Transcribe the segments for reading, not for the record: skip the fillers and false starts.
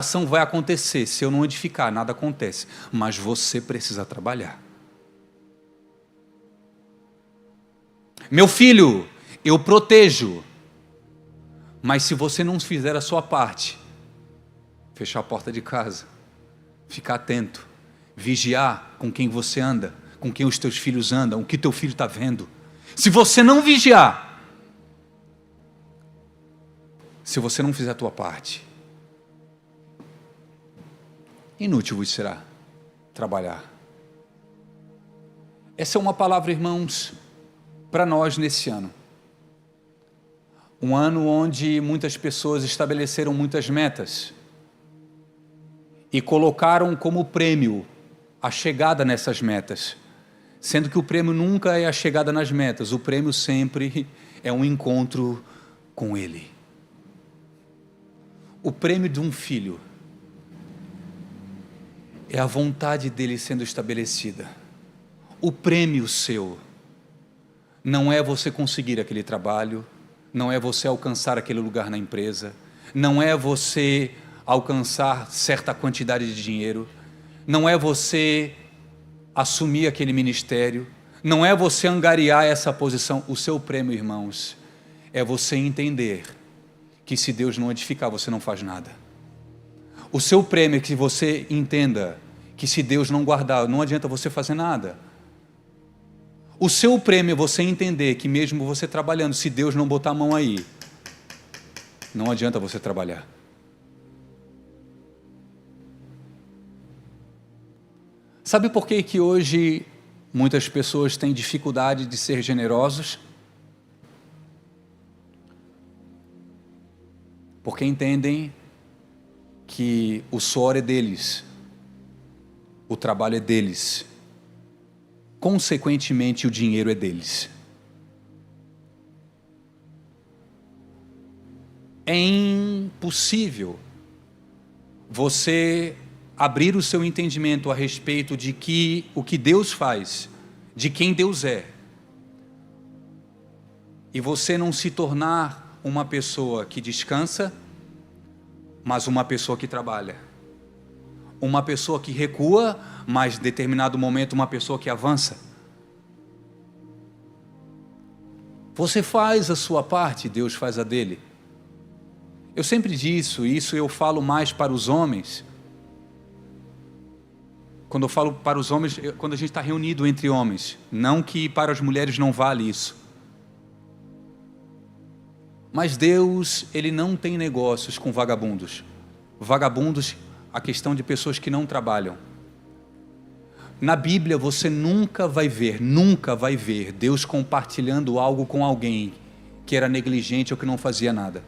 ação vai acontecer. Se eu não edificar, nada acontece. Mas você precisa trabalhar. Meu filho, eu protejo. Mas se você não fizer a sua parte, fechar a porta de casa, ficar atento, vigiar com quem você anda, com quem os teus filhos andam, o que teu filho está vendo. Se você não vigiar, se você não fizer a tua parte, inútil vos será trabalhar. Essa é uma palavra, irmãos, para nós nesse ano. Um ano onde muitas pessoas estabeleceram muitas metas e colocaram como prêmio a chegada nessas metas, sendo que o prêmio nunca é a chegada nas metas, o prêmio sempre é um encontro com Ele. O prêmio de um filho é a vontade dele sendo estabelecida. O prêmio seu não é você conseguir aquele trabalho, não é você alcançar aquele lugar na empresa, não é você alcançar certa quantidade de dinheiro, não é você assumir aquele ministério, não é você angariar essa posição. O seu prêmio, irmãos, é você entender que se Deus não edificar, você não faz nada. O seu prêmio é que você entenda que se Deus não guardar, não adianta você fazer nada. O seu prêmio é você entender que mesmo você trabalhando, se Deus não botar a mão aí, não adianta você trabalhar. Sabe por que hoje muitas pessoas têm dificuldade de ser generosos? Porque entendem que o suor é deles, o trabalho é deles, consequentemente o dinheiro é deles. É impossível você abrir o seu entendimento a respeito de que o que Deus faz, de quem Deus é, e você não se tornar uma pessoa que descansa, mas uma pessoa que trabalha, uma pessoa que recua, mas em determinado momento uma pessoa que avança. Você faz a sua parte, Deus faz a dele. Eu sempre disse isso, eu falo mais para os homens. Quando eu falo para os homens, quando a gente está reunido entre homens, não que para as mulheres não vale isso. Mas Deus, Ele não tem negócios com vagabundos. Vagabundos, a questão de pessoas que não trabalham. Na Bíblia você nunca vai ver Deus compartilhando algo com alguém que era negligente ou que não fazia nada.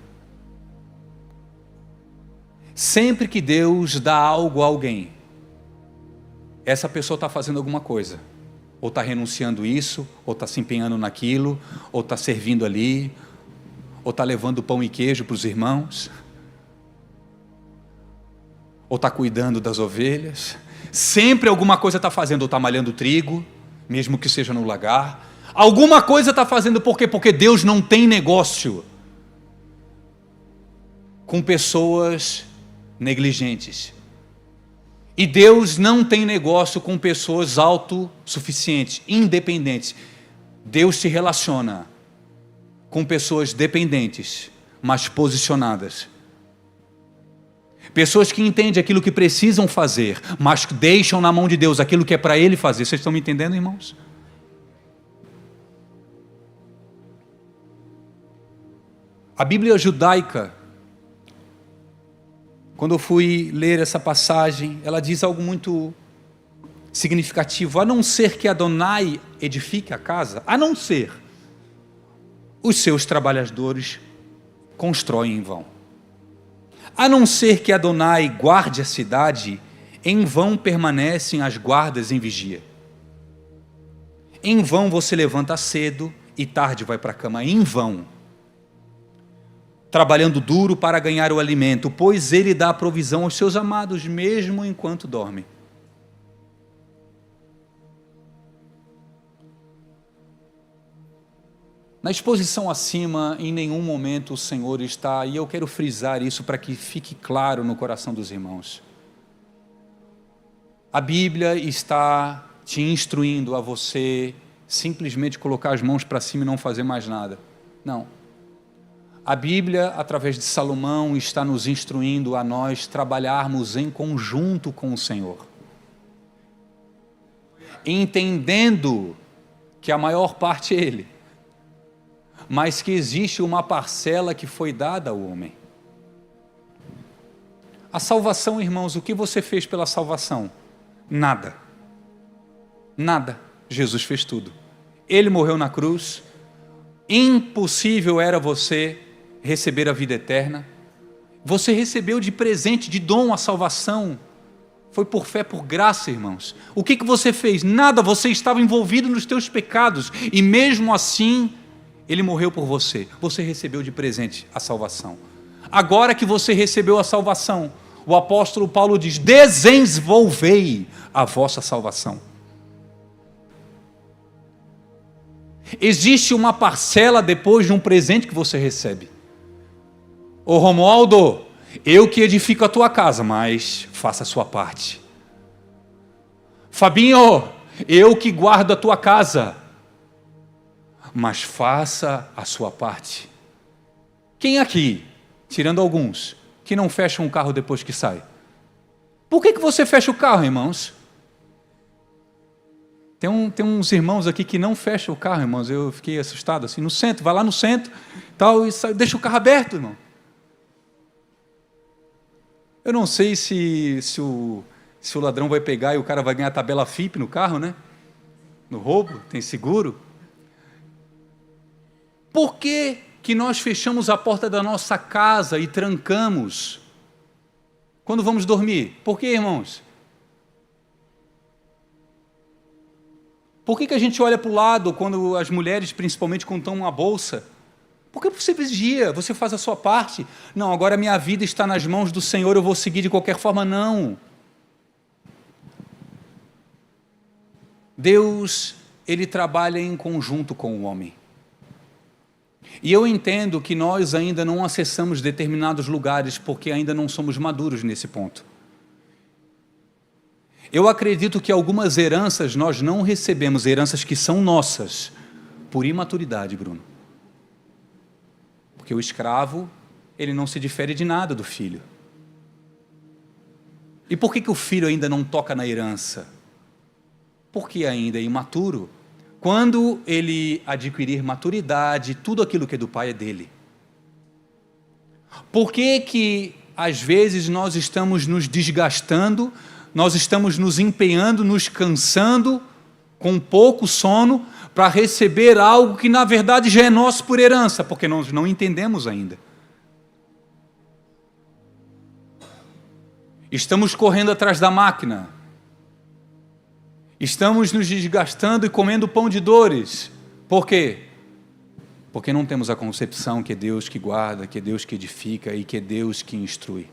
Sempre que Deus dá algo a alguém, essa pessoa está fazendo alguma coisa, ou está renunciando isso, ou está se empenhando naquilo, ou está servindo ali, ou está levando pão e queijo para os irmãos, ou está cuidando das ovelhas. Sempre alguma coisa está fazendo, ou está malhando trigo, mesmo que seja no lagar. Alguma coisa está fazendo, por quê? Porque Deus não tem negócio com pessoas negligentes. E Deus não tem negócio com pessoas autossuficientes, independentes. Deus se relaciona com pessoas dependentes, mas posicionadas. Pessoas que entendem aquilo que precisam fazer, mas deixam na mão de Deus aquilo que é para Ele fazer. Vocês estão me entendendo, irmãos? A Bíblia judaica, quando eu fui ler essa passagem, ela diz algo muito significativo. A não ser que Adonai edifique a casa, a não ser, os seus trabalhadores constroem em vão. A não ser que Adonai guarde a cidade, em vão permanecem as guardas em vigia. Em vão você levanta cedo e tarde vai para a cama, em vão. Trabalhando duro para ganhar o alimento, pois Ele dá a provisão aos seus amados, mesmo enquanto dormem. Na exposição acima, em nenhum momento o Senhor está, e eu quero frisar isso para que fique claro no coração dos irmãos. A Bíblia está te instruindo a você simplesmente colocar as mãos para cima e não fazer mais nada. Não. A Bíblia, através de Salomão, está nos instruindo a nós trabalharmos em conjunto com o Senhor. Entendendo que a maior parte é Ele, mas que existe uma parcela que foi dada ao homem. A salvação, irmãos, o que você fez pela salvação? Nada. Nada. Jesus fez tudo. Ele morreu na cruz. Impossível era você receber a vida eterna. Você recebeu de presente, de dom, a salvação. Foi por fé, por graça, irmãos. O que você fez? Nada. Você estava envolvido nos teus pecados. E mesmo assim, Ele morreu por você. Você recebeu de presente a salvação. Agora que você recebeu a salvação, o apóstolo Paulo diz: desenvolvei a vossa salvação. Existe uma parcela depois de um presente que você recebe. Ô Romualdo, eu que edifico a tua casa, mas faça a sua parte. Fabinho, eu que guardo a tua casa, mas faça a sua parte. Quem aqui, tirando alguns, que não fecha um carro depois que sai? Por que você fecha o carro, irmãos? Tem uns irmãos aqui que não fecham o carro, irmãos. Eu fiquei assustado assim, no centro, vai lá no centro, tal, e sai, deixa o carro aberto, irmão. Eu não sei se o ladrão vai pegar e o cara vai ganhar a tabela FIP no carro, né? No roubo, tem seguro. Por que nós fechamos a porta da nossa casa e trancamos quando vamos dormir? Por que, irmãos? Por que a gente olha para o lado quando as mulheres, principalmente, quando estão uma bolsa? Porque você vigia, você faz a sua parte. Não, agora a minha vida está nas mãos do Senhor, eu vou seguir de qualquer forma. Não. Deus, Ele trabalha em conjunto com o homem. E eu entendo que nós ainda não acessamos determinados lugares porque ainda não somos maduros nesse ponto. Eu acredito que algumas heranças nós não recebemos, heranças que são nossas, por imaturidade, Bruno. Porque o escravo, ele não se difere de nada do filho. E por que o filho ainda não toca na herança? Porque ainda é imaturo. Quando ele adquirir maturidade, tudo aquilo que é do pai é dele. Por que às vezes nós estamos nos desgastando, nós estamos nos empenhando, nos cansando, com pouco sono, para receber algo que na verdade já é nosso por herança, porque nós não entendemos ainda. Estamos correndo atrás da máquina. Estamos nos desgastando e comendo pão de dores. Por quê? Porque não temos a concepção que é Deus que guarda, que é Deus que edifica e que é Deus que instrui.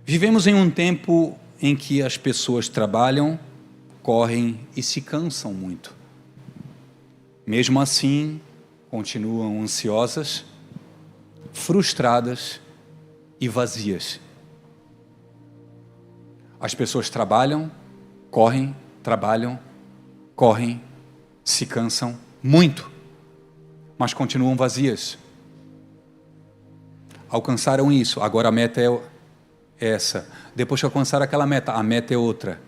Vivemos em um tempo em que as pessoas trabalham, correm e se cansam muito. Mesmo assim, continuam ansiosas, frustradas e vazias. As pessoas trabalham, correm, se cansam muito, mas continuam vazias. Alcançaram isso, agora a meta é essa. Depois que alcançaram aquela meta, a meta é outra.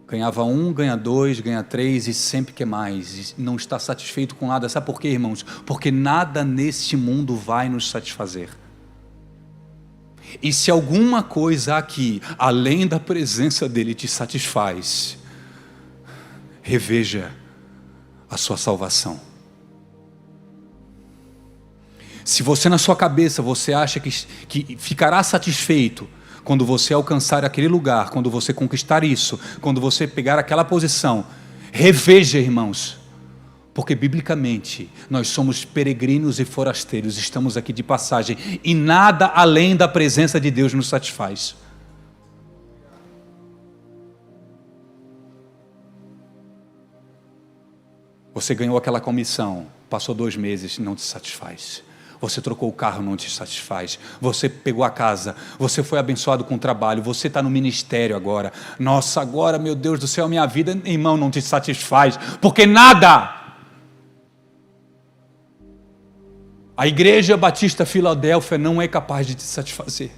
Ganhava 1, ganha 2, ganha 3 e sempre quer mais. E não está satisfeito com nada. Sabe por quê, irmãos? Porque nada neste mundo vai nos satisfazer. E se alguma coisa aqui, além da presença dele, te satisfaz, reveja a sua salvação. Se você na sua cabeça, você acha que ficará satisfeito quando você alcançar aquele lugar, quando você conquistar isso, quando você pegar aquela posição, reveja, irmãos, porque biblicamente nós somos peregrinos e forasteiros, estamos aqui de passagem e nada além da presença de Deus nos satisfaz. Você ganhou aquela comissão, passou 2 meses, não te satisfaz. Você trocou o carro, não te satisfaz. Você pegou a casa, você foi abençoado com o trabalho, você está no ministério agora. Nossa, agora, meu Deus do céu, minha vida, irmão, não te satisfaz, porque nada. A Igreja Batista Filadélfia não é capaz de te satisfazer.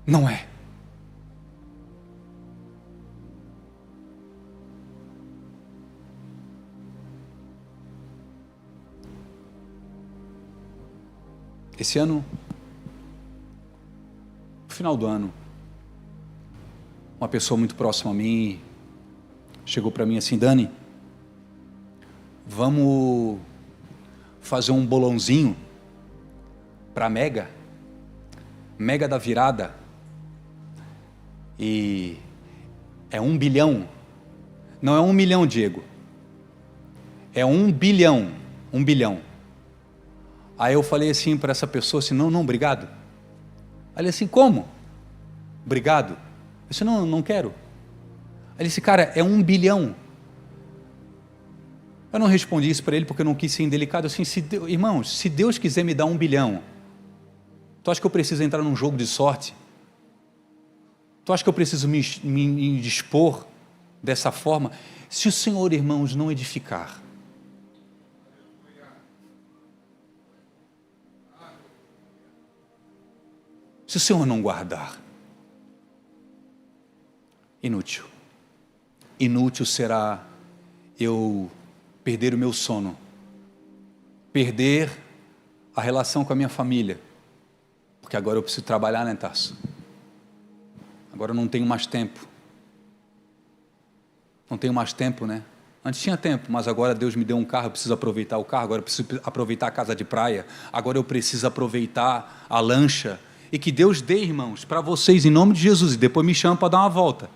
Não é. Esse ano, no final do ano, uma pessoa muito próxima a mim chegou para mim assim: Dani, vamos fazer um bolãozinho para Mega da virada, e é 1 bilhão, não é 1 milhão, Diego, é 1 bilhão, 1 bilhão. Aí eu falei assim para essa pessoa assim: não, obrigado. Aí ele assim: como? Obrigado. Eu disse: não quero. Aí ele disse: cara, é 1 bilhão. Eu não respondi isso para ele porque eu não quis ser indelicado. Assim, irmãos, se Deus quiser me dar 1 bilhão, tu acha que eu preciso entrar num jogo de sorte? Tu acha que eu preciso me dispor dessa forma? Se o Senhor, irmãos, não edificar, se o Senhor não guardar, inútil será eu perder o meu sono, perder a relação com a minha família, porque agora eu preciso trabalhar, né, Tarso? Agora eu não tenho mais tempo. Não tenho mais tempo, né? Antes tinha tempo, mas agora Deus me deu um carro, eu preciso aproveitar o carro, agora eu preciso aproveitar a casa de praia, agora eu preciso aproveitar a lancha. E que Deus dê, irmãos, para vocês, em nome de Jesus, e depois me chama para dar uma volta.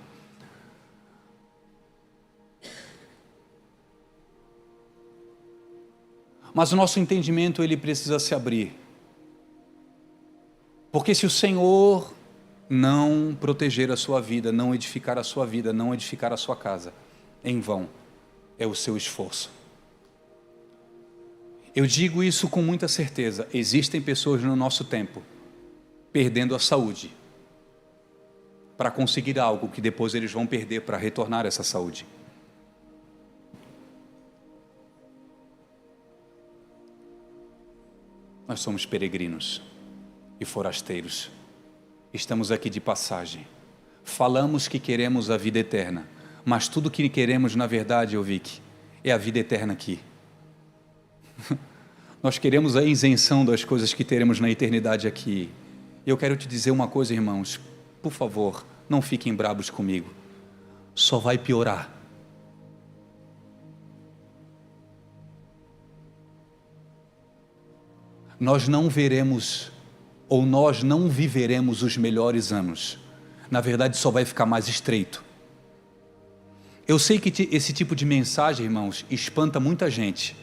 Mas o nosso entendimento, ele precisa se abrir. Porque se o Senhor não proteger a sua vida, não edificar a sua vida, não edificar a sua casa, em vão é o seu esforço. Eu digo isso com muita certeza. Existem pessoas no nosso tempo perdendo a saúde para conseguir algo que depois eles vão perder para retornar essa saúde. Nós somos peregrinos e forasteiros. Estamos aqui de passagem. Falamos que queremos a vida eterna, mas tudo que queremos, na verdade, Vic, é a vida eterna aqui. Nós queremos a isenção das coisas que teremos na eternidade aqui. Eu quero te dizer uma coisa, irmãos, por favor, não fiquem bravos comigo. Só vai piorar. Nós não veremos, ou nós não viveremos os melhores anos. Na verdade, só vai ficar mais estreito. Eu sei que esse tipo de mensagem, irmãos, espanta muita gente.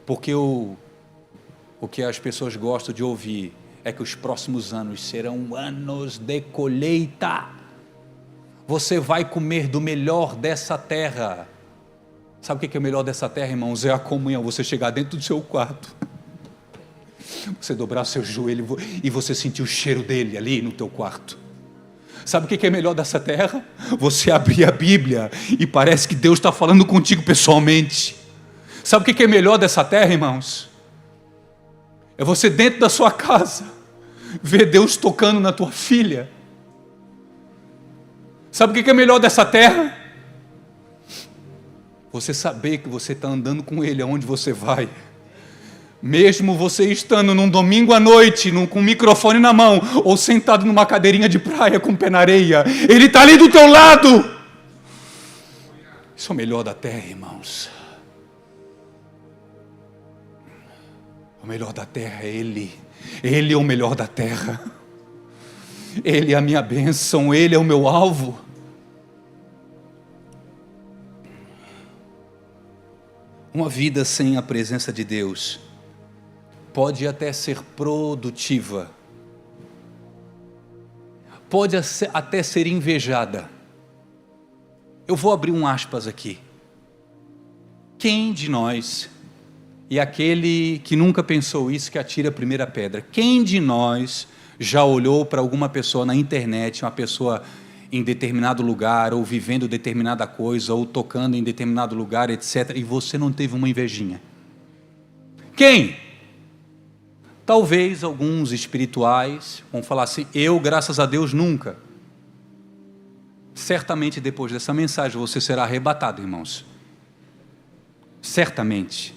Porque o que as pessoas gostam de ouvir é que os próximos anos serão anos de colheita. Você vai comer do melhor dessa terra. Sabe o que é o melhor dessa terra, irmãos? É a comunhão. Você chegar dentro do seu quarto, você dobrar seu joelho e você sentir o cheiro dele ali no teu quarto. Sabe o que é melhor dessa terra? Você abrir a Bíblia e parece que Deus está falando contigo pessoalmente. Sabe o que é melhor dessa terra, irmãos? É você dentro da sua casa ver Deus tocando na tua filha. Sabe o que é melhor dessa terra? Você saber que você está andando com Ele aonde você vai. Mesmo você estando num domingo à noite, com um microfone na mão, ou sentado numa cadeirinha de praia com o pé na areia, Ele está ali do teu lado. Isso é o melhor da terra, irmãos. O melhor da terra é Ele. Ele é o melhor da terra. Ele é a minha bênção, Ele é o meu alvo. Uma vida sem a presença de Deus pode até ser produtiva, pode até ser invejada. Eu vou abrir um aspas aqui. Quem de nós, e aquele que nunca pensou isso, que atira a primeira pedra, quem de nós já olhou para alguma pessoa na internet, uma pessoa em determinado lugar, ou vivendo determinada coisa, ou tocando em determinado lugar, etc., e você não teve uma invejinha? Quem? Talvez alguns espirituais vão falar assim: eu, graças a Deus, nunca. Certamente depois dessa mensagem você será arrebatado, irmãos. Certamente.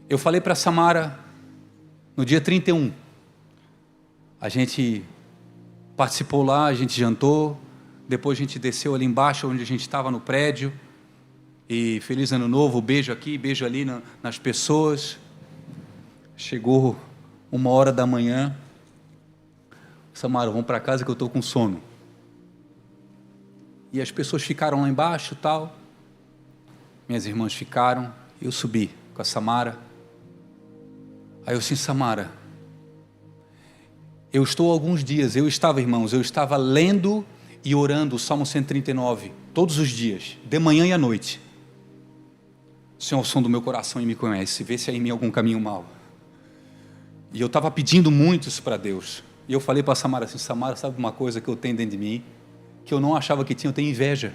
Eu falei para Samara no dia 31. A gente participou lá, a gente jantou, depois a gente desceu ali embaixo onde a gente estava no prédio, e feliz ano novo, beijo aqui, beijo ali nas pessoas. Chegou 1h da manhã, Samara, vamos para casa que eu estou com sono. E as pessoas ficaram lá embaixo, tal, minhas irmãs ficaram, eu subi com a Samara. Aí eu disse: Samara, eu estou há alguns dias, irmãos, eu estava lendo e orando o Salmo 139, todos os dias, de manhã e à noite. O Senhor é o som do meu coração e me conhece, vê se há em mim algum caminho mau. E eu estava pedindo muito isso para Deus. E eu falei para a Samara assim: Samara, sabe uma coisa que eu tenho dentro de mim, que eu não achava que tinha? Eu tenho inveja.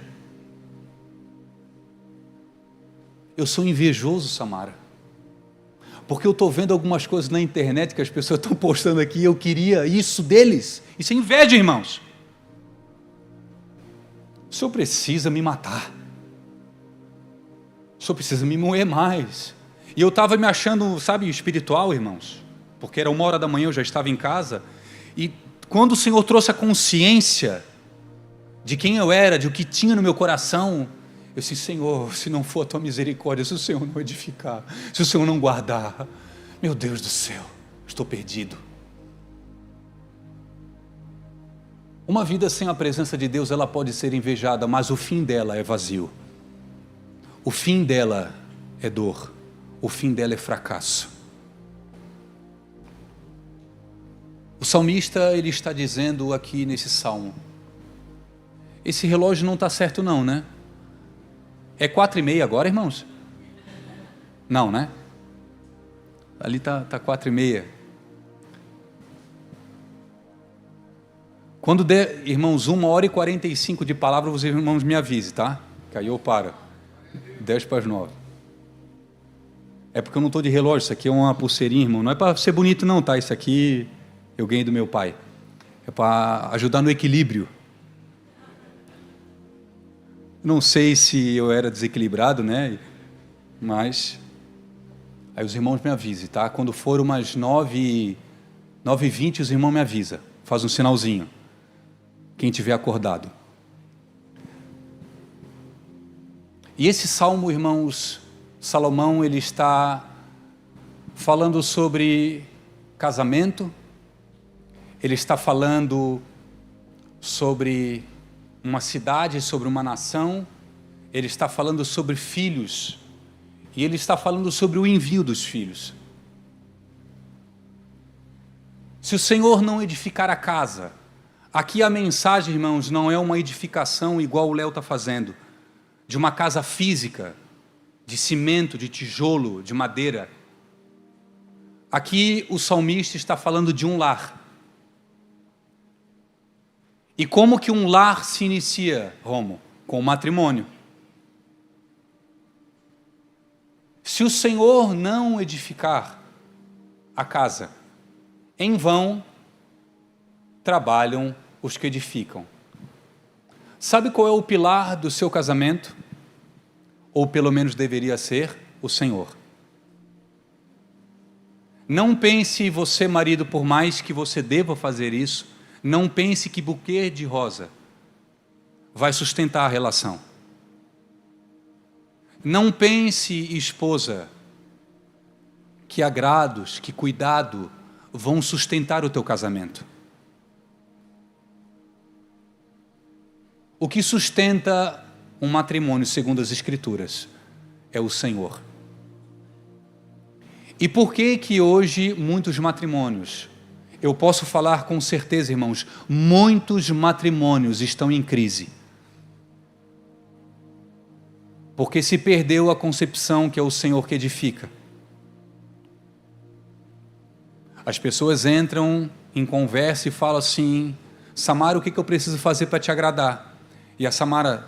Eu sou invejoso, Samara, porque eu estou vendo algumas coisas na internet que as pessoas estão postando aqui, e eu queria isso deles. Isso é inveja, irmãos. O Senhor precisa me matar, o Senhor precisa me moer mais. E eu estava me achando, sabe, espiritual, irmãos, porque era 1h da manhã, eu já estava em casa, e quando o Senhor trouxe a consciência de quem eu era, de o que tinha no meu coração, eu disse: Senhor, se não for a tua misericórdia, se o Senhor não edificar, se o Senhor não guardar, meu Deus do céu, estou perdido. Uma vida sem a presença de Deus, ela pode ser invejada, mas o fim dela é vazio. O fim dela é dor. O fim dela é fracasso. O salmista, ele está dizendo aqui nesse salmo: esse relógio não está certo não, né? É 4h30 agora, irmãos? Não, né? Ali está 4h30. Quando der, irmãos, 1h45 de palavra, vocês, irmãos, me avisem, tá? Que aí eu paro. 10:50. É porque eu não estou de relógio, isso aqui é uma pulseirinha, irmão. Não é para ser bonito não, tá? Isso aqui eu ganhei do meu pai. É para ajudar no equilíbrio. Não sei se eu era desequilibrado, né? Mas aí os irmãos me avisem, tá? Quando for umas 9h20, os irmãos me avisam. Faz um sinalzinho. Quem tiver acordado. E esse salmo, irmãos, Salomão, ele está falando sobre casamento. Ele está falando sobre uma cidade, sobre uma nação. Ele está falando sobre filhos. E ele está falando sobre o envio dos filhos. Se o Senhor não edificar a casa, aqui a mensagem, irmãos, não é uma edificação igual o Léo está fazendo, de uma casa física, de cimento, de tijolo, de madeira. Aqui o salmista está falando de um lar. E como que um lar se inicia, Romo? Com o matrimônio. Se o Senhor não edificar a casa, em vão trabalham os que edificam. Sabe qual é o pilar do seu casamento? Ou pelo menos deveria ser o Senhor. Não pense você, marido, por mais que você deva fazer isso, não pense que buquê de rosa vai sustentar a relação. Não pense, esposa, que agrados, que cuidado vão sustentar o teu casamento. O que sustenta um matrimônio, segundo as Escrituras, é o Senhor. E por que que hoje muitos matrimônios, eu posso falar com certeza, irmãos, muitos matrimônios estão em crise? Porque se perdeu a concepção que é o Senhor que edifica. As pessoas entram em conversa e falam assim: Samara, o que eu preciso fazer para te agradar? E a Samara: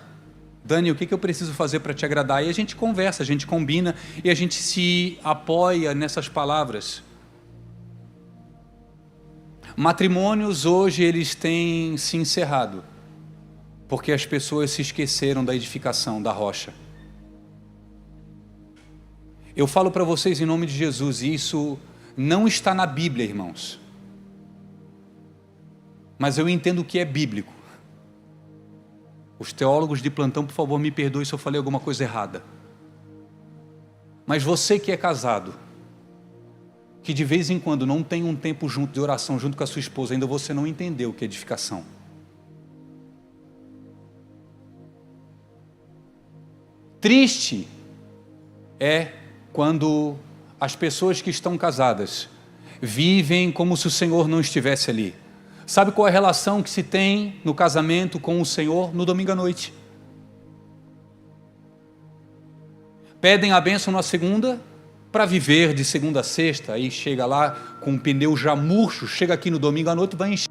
Dani, o que eu preciso fazer para te agradar? E a gente conversa, a gente combina e a gente se apoia nessas palavras. Matrimônios hoje eles têm se encerrado, porque as pessoas se esqueceram da edificação, da rocha. Eu falo para vocês em nome de Jesus, e isso não está na Bíblia, irmãos. Mas eu entendo que é bíblico. Os teólogos de plantão, por favor, me perdoem se eu falei alguma coisa errada. Mas você que é casado, que de vez em quando não tem um tempo junto de oração junto com a sua esposa, ainda você não entendeu o que é edificação. Triste é quando as pessoas que estão casadas vivem como se o Senhor não estivesse ali. Sabe qual é a relação que se tem no casamento com o Senhor no domingo à noite? Pedem a bênção na segunda para viver de segunda a sexta, aí chega lá com o pneu já murcho, chega aqui no domingo à noite e vai encher.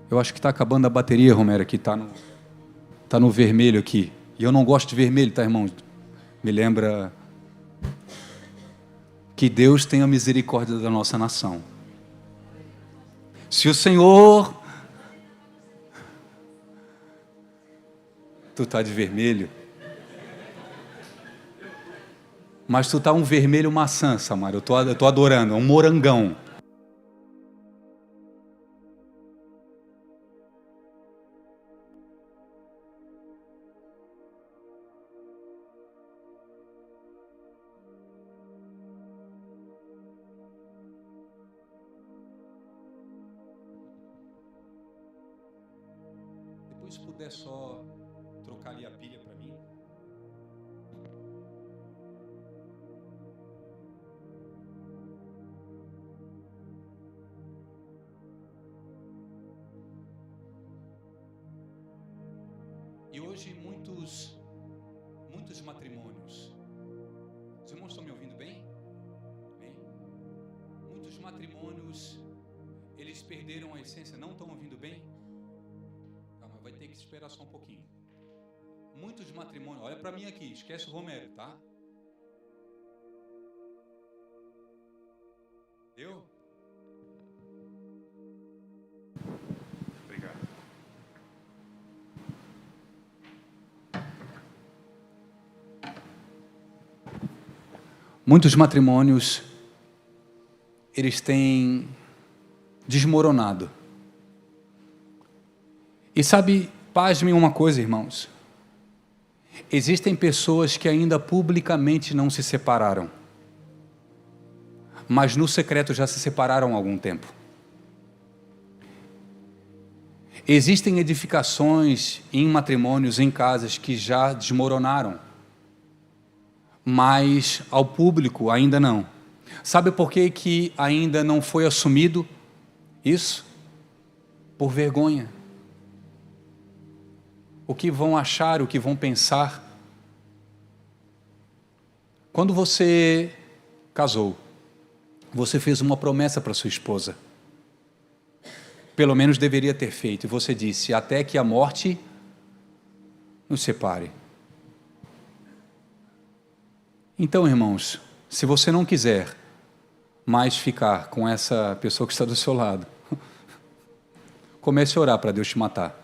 Eu acho que está acabando a bateria, Romero, aqui, tá no vermelho aqui. E eu não gosto de vermelho, tá, irmão? Me lembra que Deus tenha misericórdia da nossa nação. Se o Senhor... Tu tá de vermelho. Mas tu tá um vermelho maçã, Samara. Eu tô adorando, é um morangão. Se puder só trocar ali a pilha para mim. E hoje muitos matrimônios. Os irmãos estão me ouvindo bem? Bem? Muitos matrimônios, eles perderam a essência, não estão ouvindo bem? Vai ter que esperar só um pouquinho. Muitos matrimônios, olha para mim aqui, esquece o Romero, tá? Eu? Obrigado. Muitos matrimônios, eles têm desmoronado. E sabe, pasmem uma coisa, irmãos. Existem pessoas que ainda publicamente não se separaram, mas no secreto já se separaram há algum tempo. Existem edificações em matrimônios, em casas que já desmoronaram, mas ao público ainda não. Sabe por que ainda não foi assumido isso? Por vergonha. O que vão achar, o que vão pensar. Quando você casou, você fez uma promessa para sua esposa. Pelo menos deveria ter feito. E você disse: até que a morte nos separe. Então, irmãos, se você não quiser mais ficar com essa pessoa que está do seu lado, comece a orar para Deus te matar.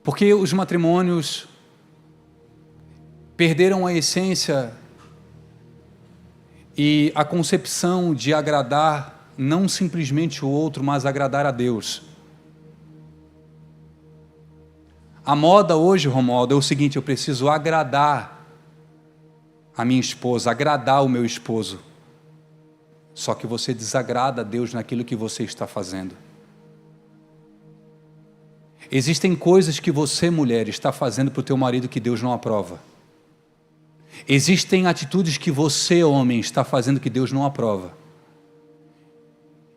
Porque os matrimônios perderam a essência e a concepção de agradar não simplesmente o outro, mas agradar a Deus. A moda hoje, Romualdo, é o seguinte: eu preciso agradar a minha esposa, agradar o meu esposo. Só que você desagrada a Deus naquilo que você está fazendo. Existem coisas que você, mulher, está fazendo para o teu marido que Deus não aprova. Existem atitudes que você, homem, está fazendo que Deus não aprova.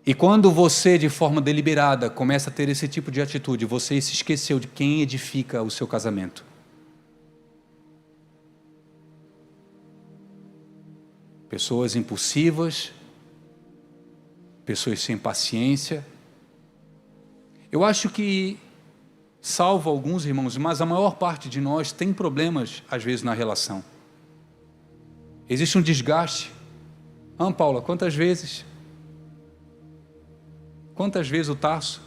E quando você, de forma deliberada, começa a ter esse tipo de atitude, você se esqueceu de quem edifica o seu casamento. Pessoas impulsivas, pessoas sem paciência. Eu acho que, salvo alguns irmãos, mas a maior parte de nós tem problemas, às vezes, na relação. Existe um desgaste. Paula, quantas vezes o Tarso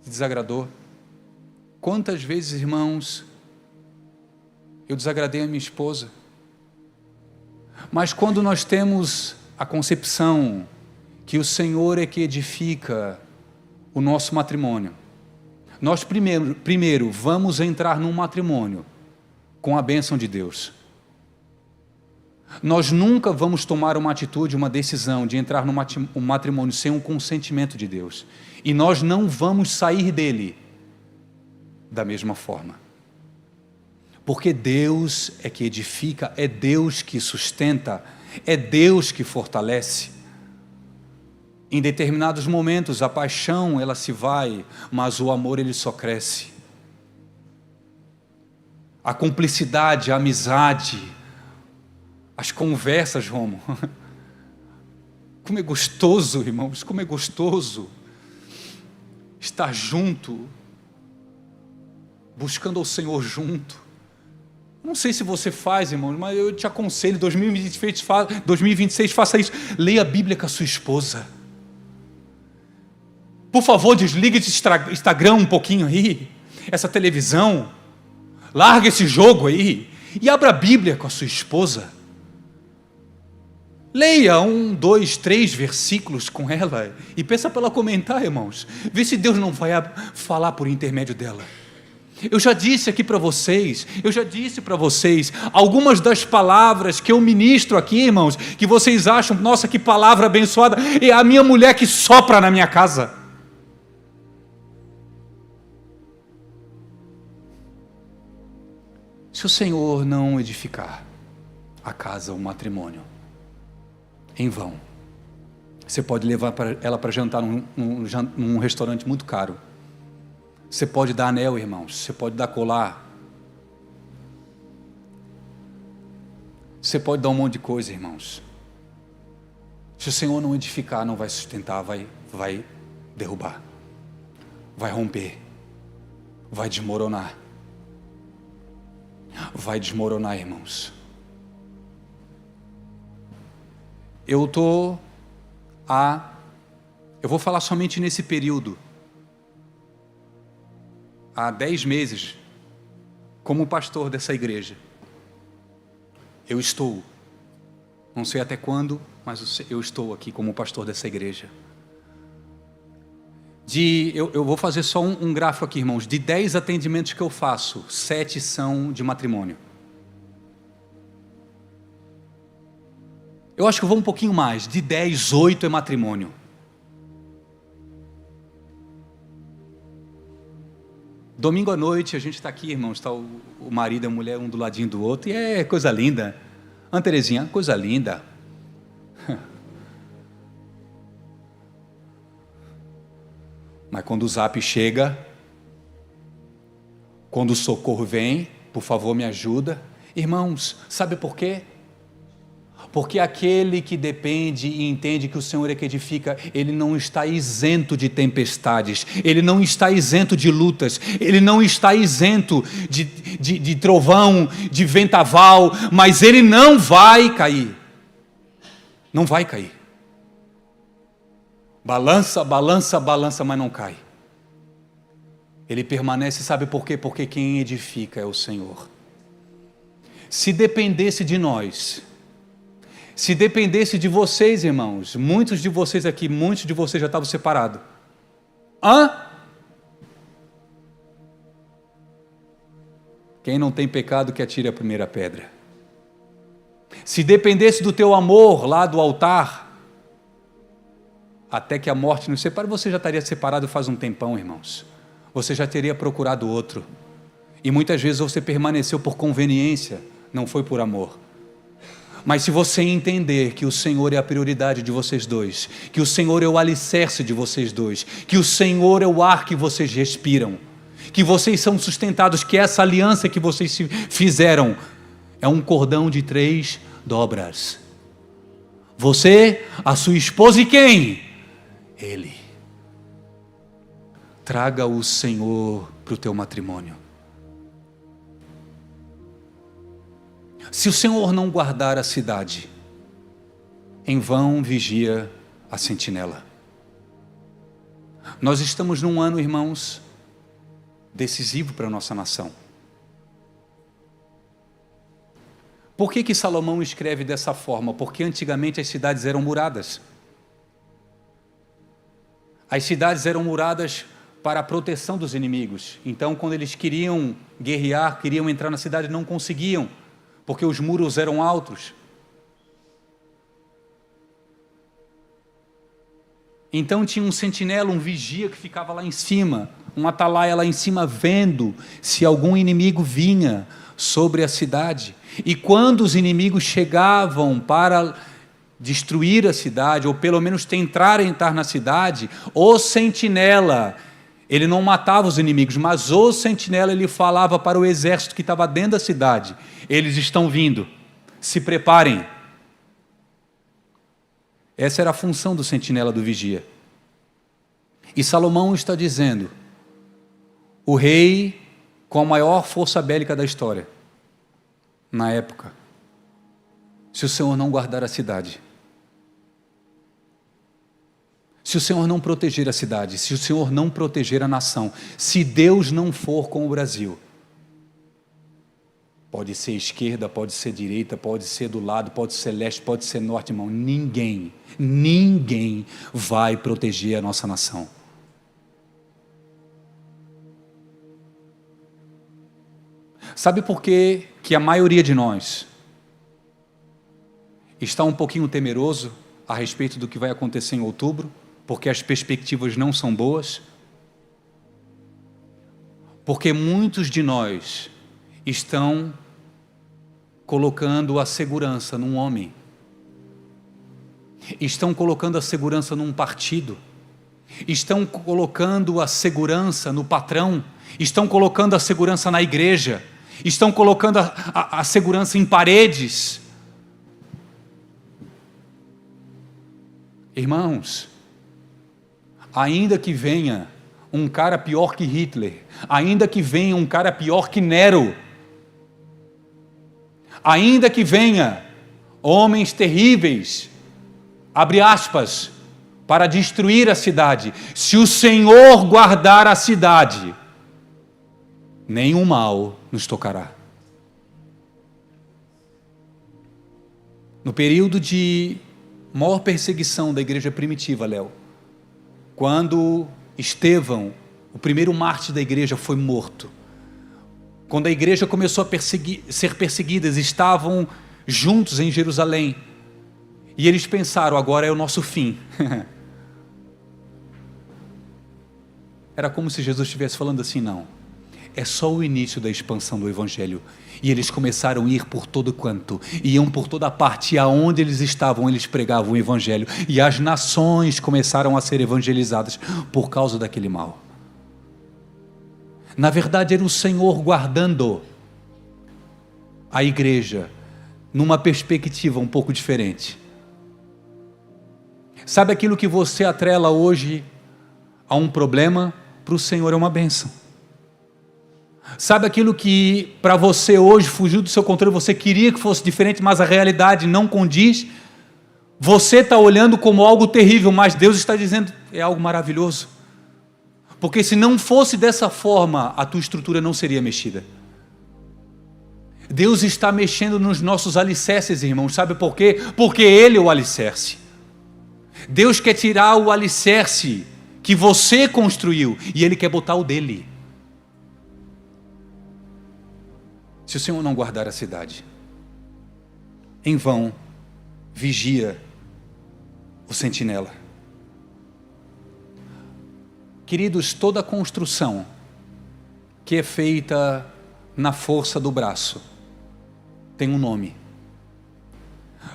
te desagradou? Quantas vezes, irmãos, eu desagradei a minha esposa? Mas quando nós temos a concepção que o Senhor é que edifica o nosso matrimônio, nós primeiro vamos entrar num matrimônio com a bênção de Deus. Nós nunca vamos tomar uma atitude, uma decisão de entrar num matrimônio sem um consentimento de Deus. E nós não vamos sair dele da mesma forma. Porque Deus é que edifica, é Deus que sustenta, é Deus que fortalece. Em determinados momentos a paixão ela se vai, mas o amor ele só cresce. A cumplicidade, a amizade, as conversas, Romo. Como é gostoso, irmãos, como é gostoso estar junto, buscando ao Senhor junto. Não sei se você faz, irmãos, mas eu te aconselho, 2026 faça isso. Leia a Bíblia com a sua esposa. Por favor, desligue esse Instagram um pouquinho aí, essa televisão, larga esse jogo aí e abra a Bíblia com a sua esposa. Leia 1, 2, 3 versículos com ela e peça para ela comentar, irmãos. Vê se Deus não vai falar por intermédio dela. Eu já disse aqui para vocês, algumas das palavras que eu ministro aqui, irmãos, que vocês acham, nossa, que palavra abençoada, é a minha mulher que sopra na minha casa. Se o Senhor não edificar a casa, o matrimônio, em vão. Você pode levar ela para jantar num restaurante muito caro. Você pode dar anel, irmãos. Você pode dar colar. Você pode dar um monte de coisa, irmãos. Se o Senhor não edificar, não vai sustentar, vai derrubar. Vai romper. Vai desmoronar. Vai desmoronar, irmãos. Eu vou falar somente nesse período, há 10 meses, como pastor dessa igreja. Eu estou, não sei até quando, mas eu estou aqui como pastor dessa igreja. Eu vou fazer só um gráfico aqui, irmãos. De 10 atendimentos que eu faço, 7 são de matrimônio. Eu acho que eu vou um pouquinho mais. De 10, 8 é matrimônio. Domingo à noite a gente está aqui, irmãos. Está o marido e a mulher um do ladinho do outro. E é coisa linda. Ana Terezinha, coisa linda. Mas quando o zap chega, quando o socorro vem, por favor me ajuda. Irmãos, sabe por quê? Porque aquele que depende e entende que o Senhor é que edifica, ele não está isento de tempestades, ele não está isento de lutas, ele não está isento de trovão, de ventaval, mas ele não vai cair. Não vai cair. Balança, balança, balança, mas não cai. Ele permanece, sabe por quê? Porque quem edifica é o Senhor. Se dependesse de nós, se dependesse de vocês, irmãos, muitos de vocês já estavam separados. Quem não tem pecado que atire a primeira pedra. Se dependesse do teu amor lá do altar, até que a morte nos separe, você já estaria separado faz um tempão, irmãos. Você já teria procurado outro. E muitas vezes você permaneceu por conveniência, não foi por amor. Mas se você entender que o Senhor é a prioridade de vocês dois, que o Senhor é o alicerce de vocês dois, que o Senhor é o ar que vocês respiram, que vocês são sustentados, que essa aliança que vocês fizeram é um cordão de 3 dobras. Você, a sua esposa e quem? Ele. Traga o Senhor para o teu matrimônio. Se o Senhor não guardar a cidade, em vão vigia a sentinela. Nós estamos num ano, irmãos, decisivo para a nossa nação. Por que Salomão escreve dessa forma? Porque antigamente as cidades eram muradas. As cidades eram muradas para a proteção dos inimigos. Então, quando eles queriam guerrear, queriam entrar na cidade, não conseguiam, porque os muros eram altos. Então tinha um sentinela, um vigia que ficava lá em cima, um atalaia lá em cima, vendo se algum inimigo vinha sobre a cidade. E quando os inimigos chegavam para destruir a cidade, ou pelo menos tentar entrar na cidade, o sentinela, ele não matava os inimigos, mas o sentinela, ele falava para o exército que estava dentro da cidade: eles estão vindo, se preparem. Essa era a função do sentinela, do vigia. E Salomão está dizendo: o rei com a maior força bélica da história, na época, se o Senhor não guardar a cidade, se o Senhor não proteger a cidade, se o Senhor não proteger a nação, se Deus não for com o Brasil, pode ser esquerda, pode ser direita, pode ser do lado, pode ser leste, pode ser norte, irmão, ninguém vai proteger a nossa nação. Sabe por que a maioria de nós está um pouquinho temeroso a respeito do que vai acontecer em outubro? Porque as perspectivas não são boas? Porque muitos de nós estão colocando a segurança num homem, estão colocando a segurança num partido, estão colocando a segurança no patrão, estão colocando a segurança na igreja, estão colocando a segurança em paredes. Irmãos, ainda que venha um cara pior que Hitler, ainda que venha um cara pior que Nero, ainda que venha homens terríveis, abre aspas, para destruir a cidade, se o Senhor guardar a cidade, nenhum mal nos tocará. No período de maior perseguição da igreja primitiva, Léo, quando Estevão, o primeiro mártir da igreja, foi morto, quando a igreja começou a ser perseguida, eles estavam juntos em Jerusalém, e eles pensaram: agora é o nosso fim. Era como se Jesus estivesse falando assim: não, é só o início da expansão do evangelho. E eles começaram a ir por todo canto, iam por toda parte, e aonde eles estavam, eles pregavam o evangelho, e as nações começaram a ser evangelizadas por causa daquele mal. Na verdade, era o Senhor guardando a igreja numa perspectiva um pouco diferente. Sabe aquilo que você atrela hoje a um problema, para o Senhor é uma bênção. Sabe aquilo que para você hoje fugiu do seu controle, você queria que fosse diferente, mas a realidade não condiz? Você está olhando como algo terrível, mas Deus está dizendo: é algo maravilhoso. Porque se não fosse dessa forma, a tua estrutura não seria mexida. Deus está mexendo nos nossos alicerces, irmãos. Sabe por quê? Porque Ele é o alicerce. Deus quer tirar o alicerce que você construiu e Ele quer botar o dele. Se o Senhor não guardar a cidade, em vão vigia o sentinela. Queridos, toda construção que é feita na força do braço tem um nome.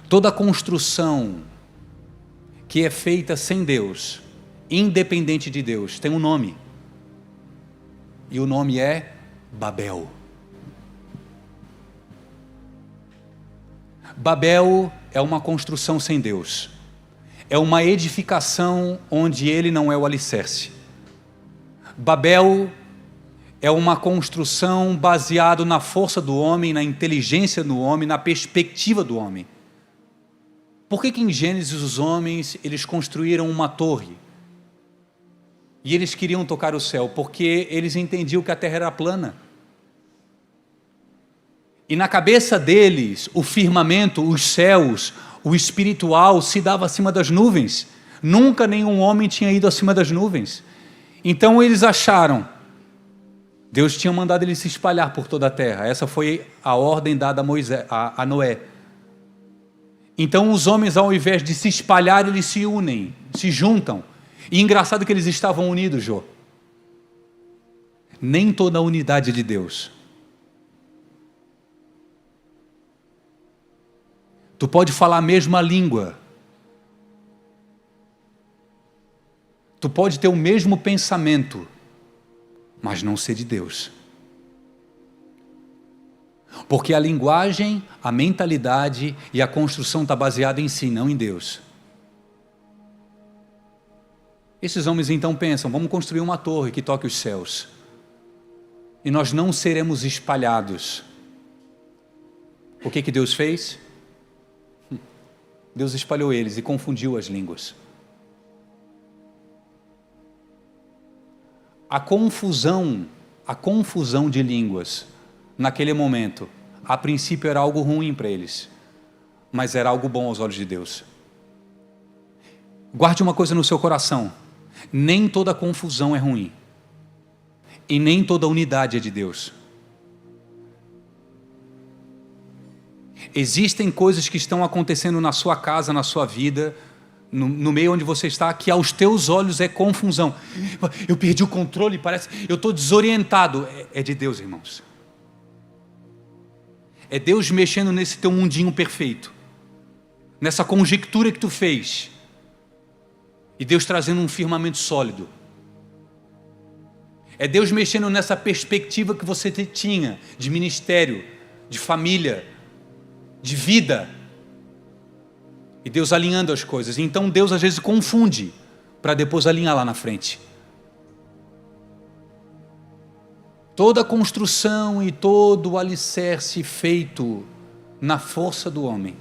Toda construção que é feita sem Deus, independente de Deus, tem um nome. E o nome é Babel. Babel é uma construção sem Deus. É uma edificação onde ele não é o alicerce. Babel é uma construção baseada na força do homem, na inteligência do homem, na perspectiva do homem. Por que em Gênesis os homens, eles construíram uma torre? E eles queriam tocar o céu, porque eles entendiam que a terra era plana. E na cabeça deles, o firmamento, os céus, o espiritual se dava acima das nuvens. Nunca nenhum homem tinha ido acima das nuvens. Então eles acharam, Deus tinha mandado eles se espalhar por toda a terra. Essa foi a ordem dada a Noé. Então os homens, ao invés de se espalhar, eles se unem, se juntam. E engraçado que eles estavam unidos, Jô. Nem toda a unidade de Deus. Tu pode falar a mesma língua. Tu pode ter o mesmo pensamento, mas não ser de Deus. Porque a linguagem, a mentalidade e a construção está baseada em si, não em Deus. Esses homens então pensam, vamos construir uma torre que toque os céus. E nós não seremos espalhados. O que Deus fez? Deus espalhou eles e confundiu as línguas. A confusão de línguas, naquele momento, a princípio era algo ruim para eles, mas era algo bom aos olhos de Deus. Guarde uma coisa no seu coração, nem toda confusão é ruim, e nem toda unidade é de Deus. Existem coisas que estão acontecendo na sua casa, na sua vida, no meio onde você está, que aos teus olhos é confusão. Eu perdi o controle, parece, eu estou desorientado. É de Deus, irmãos. É Deus mexendo nesse teu mundinho perfeito, nessa conjectura que tu fez, e Deus trazendo um firmamento sólido. É Deus mexendo nessa perspectiva que você tinha, de ministério, de família, de vida, e Deus alinhando as coisas. Então Deus às vezes confunde, para depois alinhar lá na frente. Toda a construção e todo o alicerce feito na força do homem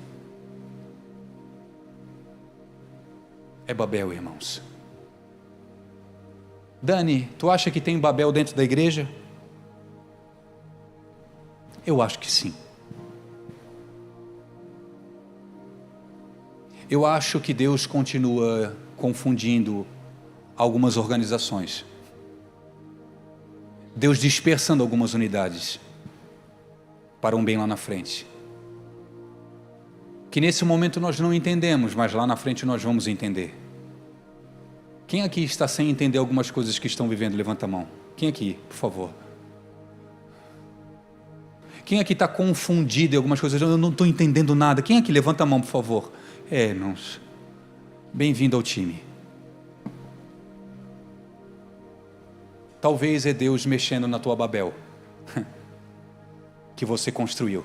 é Babel, irmãos. Dani, tu acha que tem Babel dentro da igreja? Eu acho que sim. Eu acho que Deus continua confundindo algumas organizações. Deus dispersando algumas unidades para um bem lá na frente. Que nesse momento nós não entendemos, mas lá na frente nós vamos entender. Quem aqui está sem entender algumas coisas que estão vivendo? Levanta a mão. Quem aqui, por favor? Quem aqui está confundido em algumas coisas? Eu não estou entendendo nada. Quem aqui? Levanta a mão, por favor. Irmãos, bem-vindo ao time. Talvez é Deus mexendo na tua Babel, que você construiu,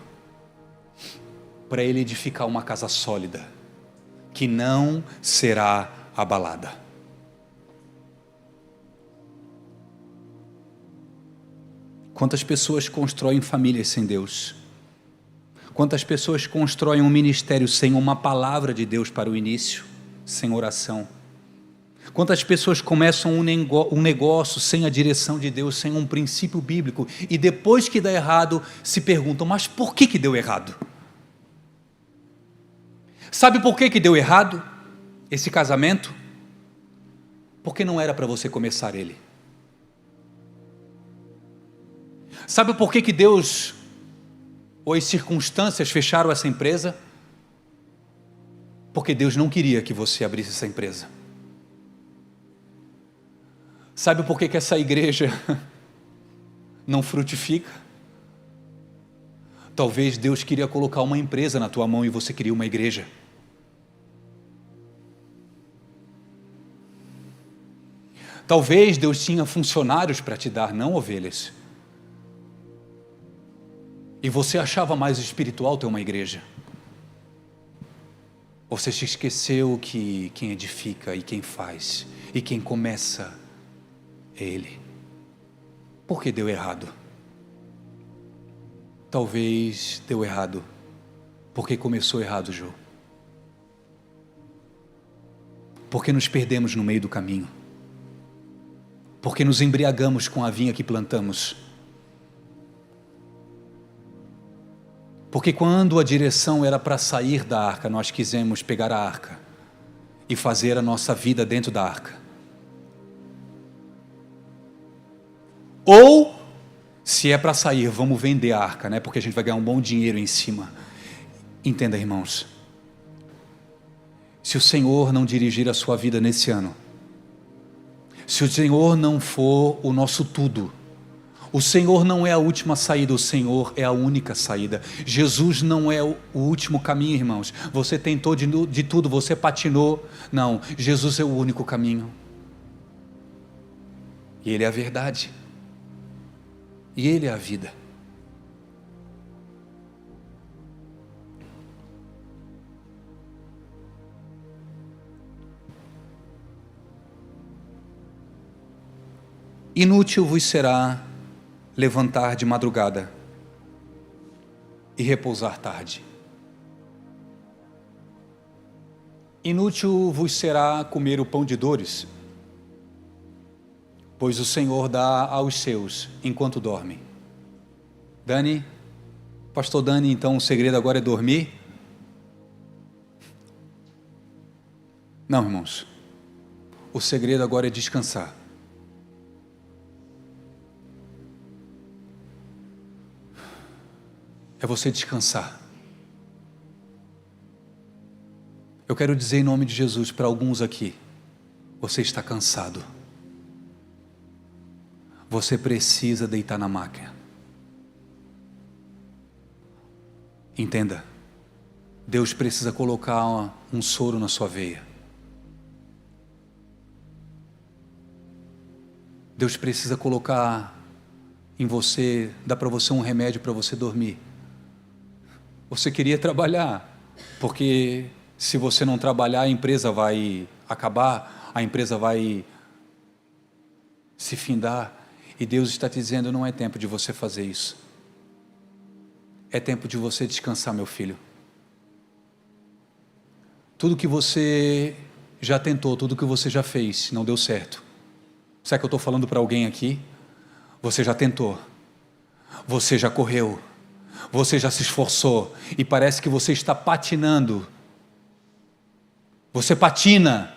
para Ele edificar uma casa sólida, que não será abalada. Quantas pessoas constroem famílias sem Deus? Quantas pessoas constroem um ministério sem uma palavra de Deus para o início, sem oração? Quantas pessoas começam um negócio sem a direção de Deus, sem um princípio bíblico, e depois que dá errado, se perguntam, mas por que deu errado? Sabe por que deu errado esse casamento? Porque não era para você começar ele. Sabe por que Deus ou as circunstâncias fecharam essa empresa? Porque Deus não queria que você abrisse essa empresa. Sabe por que essa igreja não frutifica? Talvez Deus queria colocar uma empresa na tua mão e você queria uma igreja. Talvez Deus tinha funcionários para te dar, não ovelhas. E você achava mais espiritual ter uma igreja. Você se esqueceu que quem edifica e quem faz e quem começa é Ele. Por que deu errado? Talvez deu errado porque começou errado, Jô. Porque nos perdemos no meio do caminho. Porque nos embriagamos com a vinha que plantamos. Porque quando a direção era para sair da arca, nós quisemos pegar a arca e fazer a nossa vida dentro da arca. Ou, se é para sair, vamos vender a arca, né? Porque a gente vai ganhar um bom dinheiro em cima. Entenda, irmãos. Se o Senhor não dirigir a sua vida nesse ano, se o Senhor não for o nosso tudo, o Senhor não é a última saída, o Senhor é a única saída. Jesus não é o último caminho, irmãos. Você tentou de tudo, você patinou. Não, Jesus é o único caminho. E Ele é a verdade. E Ele é a vida. Inútil vos será levantar de madrugada e repousar tarde. Inútil vos será comer o pão de dores, pois o Senhor dá aos seus enquanto dormem. Dani, pastor Dani, então o segredo agora é dormir? Não, irmãos. O segredo agora é descansar. É você descansar. Eu quero dizer em nome de Jesus para alguns aqui, você está cansado. Você precisa deitar na máquina. Entenda, Deus precisa colocar um soro na sua veia. Deus precisa colocar em você, dar para você um remédio para você dormir. Você queria trabalhar, porque se você não trabalhar, a empresa vai acabar, a empresa vai se findar, e Deus está te dizendo, não é tempo de você fazer isso. É tempo de você descansar, meu filho. Tudo que você já tentou, tudo que você já fez, não deu certo. Será que eu estou falando para alguém aqui? Você já tentou, você já correu, você já se esforçou, e parece que você está patinando. Você patina.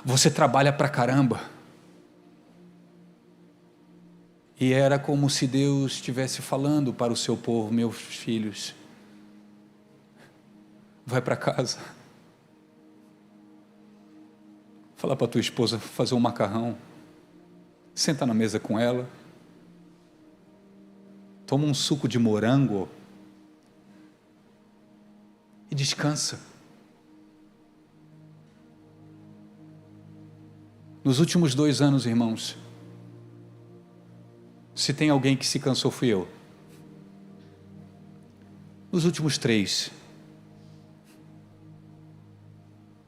Você trabalha pra caramba. E era como se Deus estivesse falando para o seu povo, meus filhos, vai para casa. Fala para tua esposa fazer um macarrão. Senta na mesa com ela. Toma um suco de morango. E descansa. Nos últimos 2 anos, irmãos, se tem alguém que se cansou, fui eu. Nos últimos 3.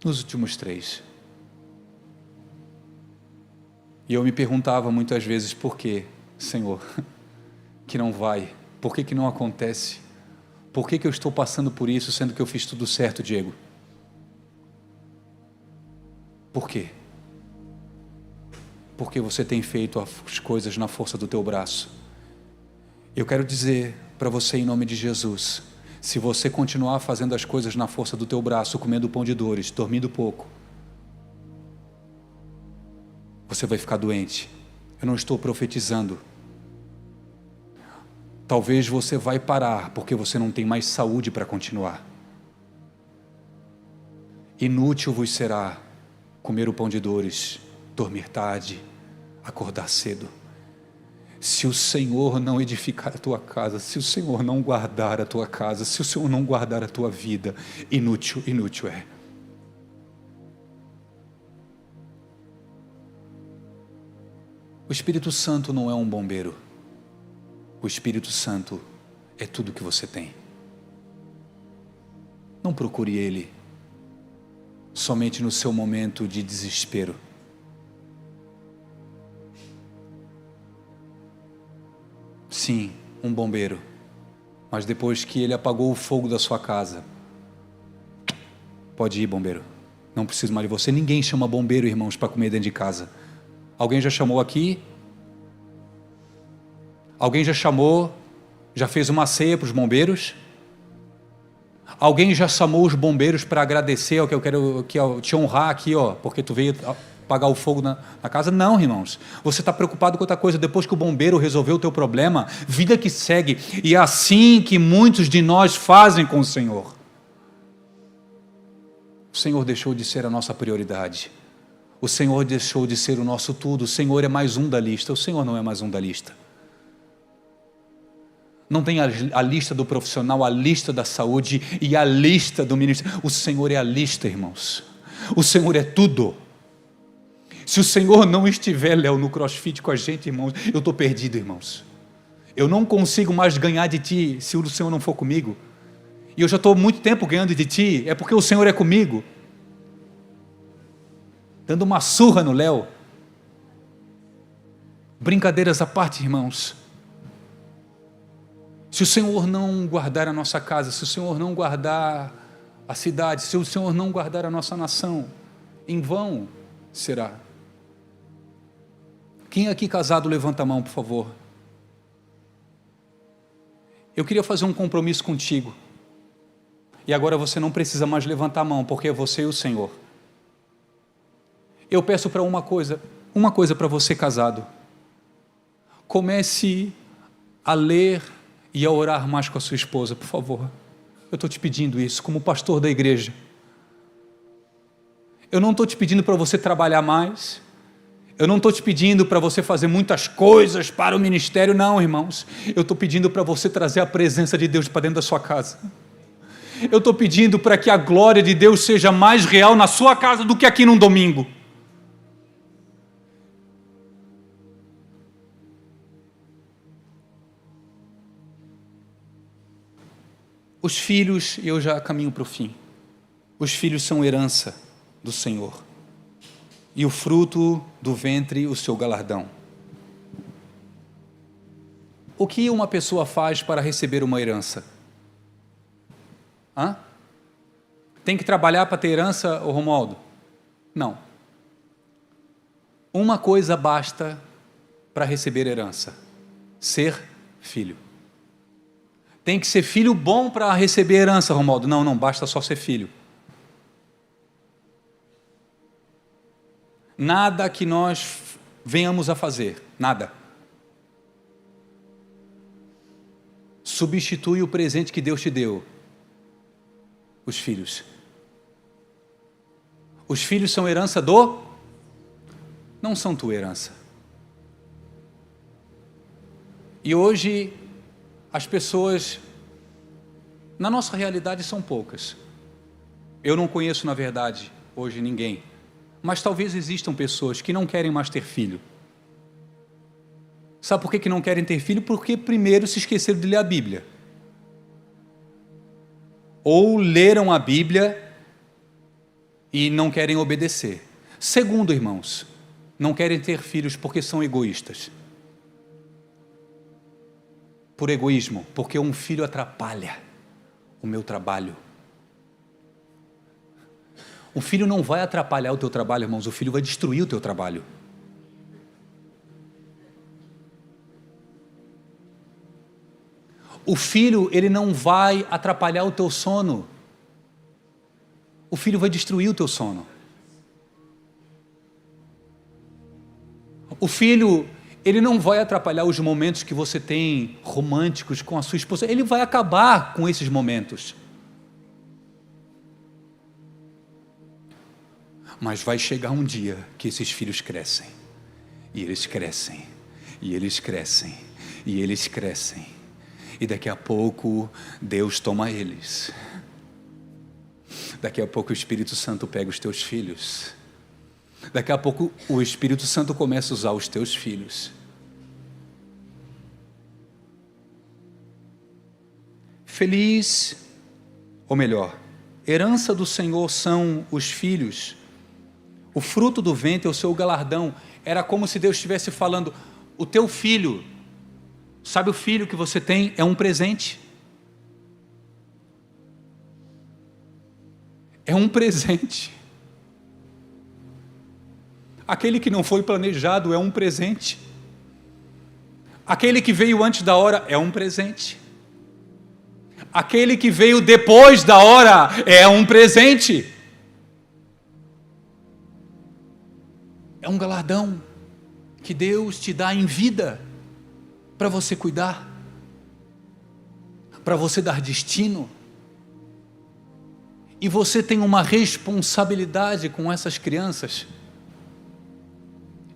Nos últimos 3. E eu me perguntava muitas vezes, por que, Senhor, que não vai? Por que não acontece? Por que eu estou passando por isso, sendo que eu fiz tudo certo, Diego? Por quê? Porque você tem feito as coisas na força do teu braço. Eu quero dizer para você em nome de Jesus, se você continuar fazendo as coisas na força do teu braço, comendo pão de dores, dormindo pouco, você vai ficar doente. Eu não estou profetizando. Talvez você vai parar, porque você não tem mais saúde para continuar. Inútil vos será comer o pão de dores, dormir tarde, acordar cedo. Se o Senhor não edificar a tua casa, se o Senhor não guardar a tua casa, se o Senhor não guardar a tua vida, inútil, inútil é. O Espírito Santo não é um bombeiro. O Espírito Santo é tudo que você tem. Não procure Ele somente no seu momento de desespero. Sim, um bombeiro, mas depois que ele apagou o fogo da sua casa, pode ir, bombeiro, não preciso mais de você. Ninguém chama bombeiro, irmãos, para comer dentro de casa. Alguém já chamou aqui? Alguém já chamou, já fez uma ceia para os bombeiros? Alguém já chamou os bombeiros para agradecer, que eu quero te honrar aqui, porque tu veio apagar o fogo na casa? Não, irmãos, você está preocupado com outra coisa. Depois que o bombeiro resolveu o teu problema, vida que segue, e é assim que muitos de nós fazem com o Senhor. O Senhor deixou de ser a nossa prioridade, o Senhor deixou de ser o nosso tudo. O Senhor é mais um da lista, o Senhor não é mais um da lista. Não tem a lista do profissional, a lista da saúde e a lista do ministério. O Senhor é a lista, irmãos. O Senhor é tudo. Se o Senhor não estiver, Léo, no CrossFit com a gente, irmãos, eu estou perdido, irmãos. Eu não consigo mais ganhar de Ti se o Senhor não for comigo. E eu já estou há muito tempo ganhando de Ti, é porque o Senhor é comigo. Dando uma surra no Léo. Brincadeiras à parte, irmãos. Se o Senhor não guardar a nossa casa, se o Senhor não guardar a cidade, se o Senhor não guardar a nossa nação, em vão será. Quem aqui casado, levanta a mão, por favor. Eu queria fazer um compromisso contigo. E agora você não precisa mais levantar a mão, porque é você e o Senhor. Eu peço para uma coisa para você casado. Comece a ler e a orar mais com a sua esposa, por favor. Eu estou te pedindo isso, como pastor da igreja. Eu não estou te pedindo para você trabalhar mais. Eu não estou te pedindo para você fazer muitas coisas para o ministério, não, irmãos. Eu estou pedindo para você trazer a presença de Deus para dentro da sua casa. Eu estou pedindo para que a glória de Deus seja mais real na sua casa do que aqui num domingo. Os filhos, eu já caminho para o fim. Os filhos são herança do Senhor. E o fruto do ventre, o seu galardão. O que uma pessoa faz para receber uma herança? Tem que trabalhar para ter herança, ô Romualdo? Não. Uma coisa basta para receber herança: ser filho. Tem que ser filho bom para receber herança, Romualdo? Não, basta só ser filho. Nada que nós venhamos a fazer, nada, substitui o presente que Deus te deu: os filhos. Os filhos são herança não são tua herança. E hoje as pessoas, na nossa realidade, são poucas. Eu não conheço, na verdade, hoje ninguém, mas talvez existam pessoas que não querem mais ter filho. Sabe por que não querem ter filho? Porque primeiro se esqueceram de ler a Bíblia. Ou leram a Bíblia e não querem obedecer. Segundo, irmãos, não querem ter filhos porque são egoístas. Por egoísmo, porque um filho atrapalha o meu trabalho. O filho não vai atrapalhar o teu trabalho, irmãos, o filho vai destruir o teu trabalho. O filho, ele não vai atrapalhar o teu sono. O filho vai destruir o teu sono. O filho, ele não vai atrapalhar os momentos que você tem românticos com a sua esposa. Ele vai acabar com esses momentos. Mas vai chegar um dia que esses filhos crescem. E eles crescem. E eles crescem, e eles crescem. E daqui a pouco Deus toma eles. Daqui a pouco o Espírito Santo pega os teus filhos. Daqui a pouco o Espírito Santo começa a usar os teus filhos. Feliz, ou melhor, herança do Senhor são os filhos. O fruto do ventre é o seu galardão. Era como se Deus estivesse falando, o teu filho, sabe o filho que você tem? É um presente. É um presente. Aquele que não foi planejado é um presente. Aquele que veio antes da hora é um presente. Aquele que veio depois da hora é um presente. É um galardão que Deus te dá em vida para você cuidar, para você dar destino. E você tem uma responsabilidade com essas crianças.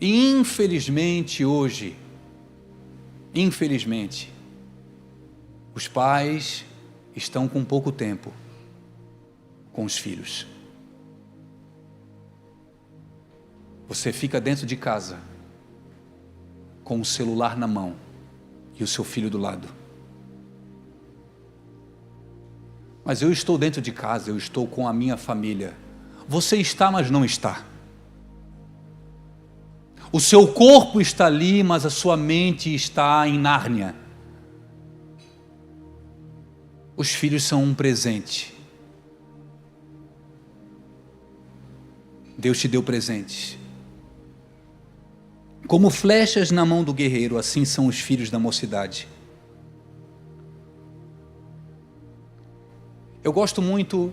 E infelizmente hoje, os pais estão com pouco tempo com os filhos. Você fica dentro de casa com o celular na mão e o seu filho do lado. Mas eu estou dentro de casa, eu estou com a minha família. Você está, mas não está. O seu corpo está ali, mas a sua mente está em Nárnia. Os filhos são um presente. Deus te deu presentes. Como flechas na mão do guerreiro, assim são os filhos da mocidade. Eu gosto muito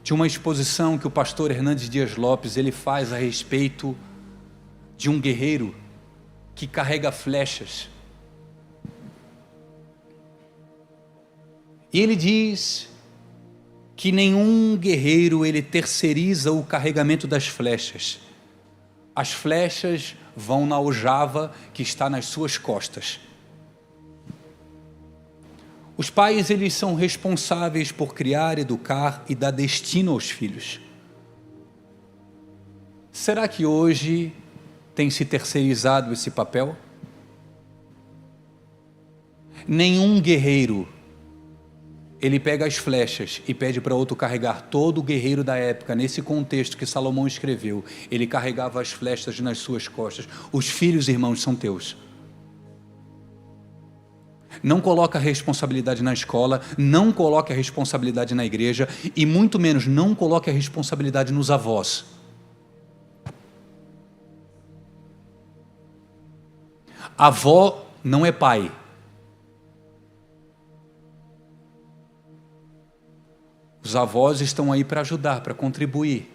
de uma exposição que o pastor Hernandes Dias Lopes ele faz a respeito de um guerreiro que carrega flechas. E ele diz que nenhum guerreiro ele terceiriza o carregamento das flechas. As flechas vão na aljava que está nas suas costas. Os pais eles são responsáveis por criar, educar e dar destino aos filhos. Será que hoje tem se terceirizado esse papel? Nenhum guerreiro ele pega as flechas e pede para outro carregar. Todo guerreiro da época, nesse contexto que Salomão escreveu, ele carregava as flechas nas suas costas. Os filhos, irmãos, são teus. Não coloca a responsabilidade na escola, não coloque a responsabilidade na igreja e muito menos não coloque a responsabilidade nos avós. Avó não é pai. Os avós estão aí para ajudar, para contribuir,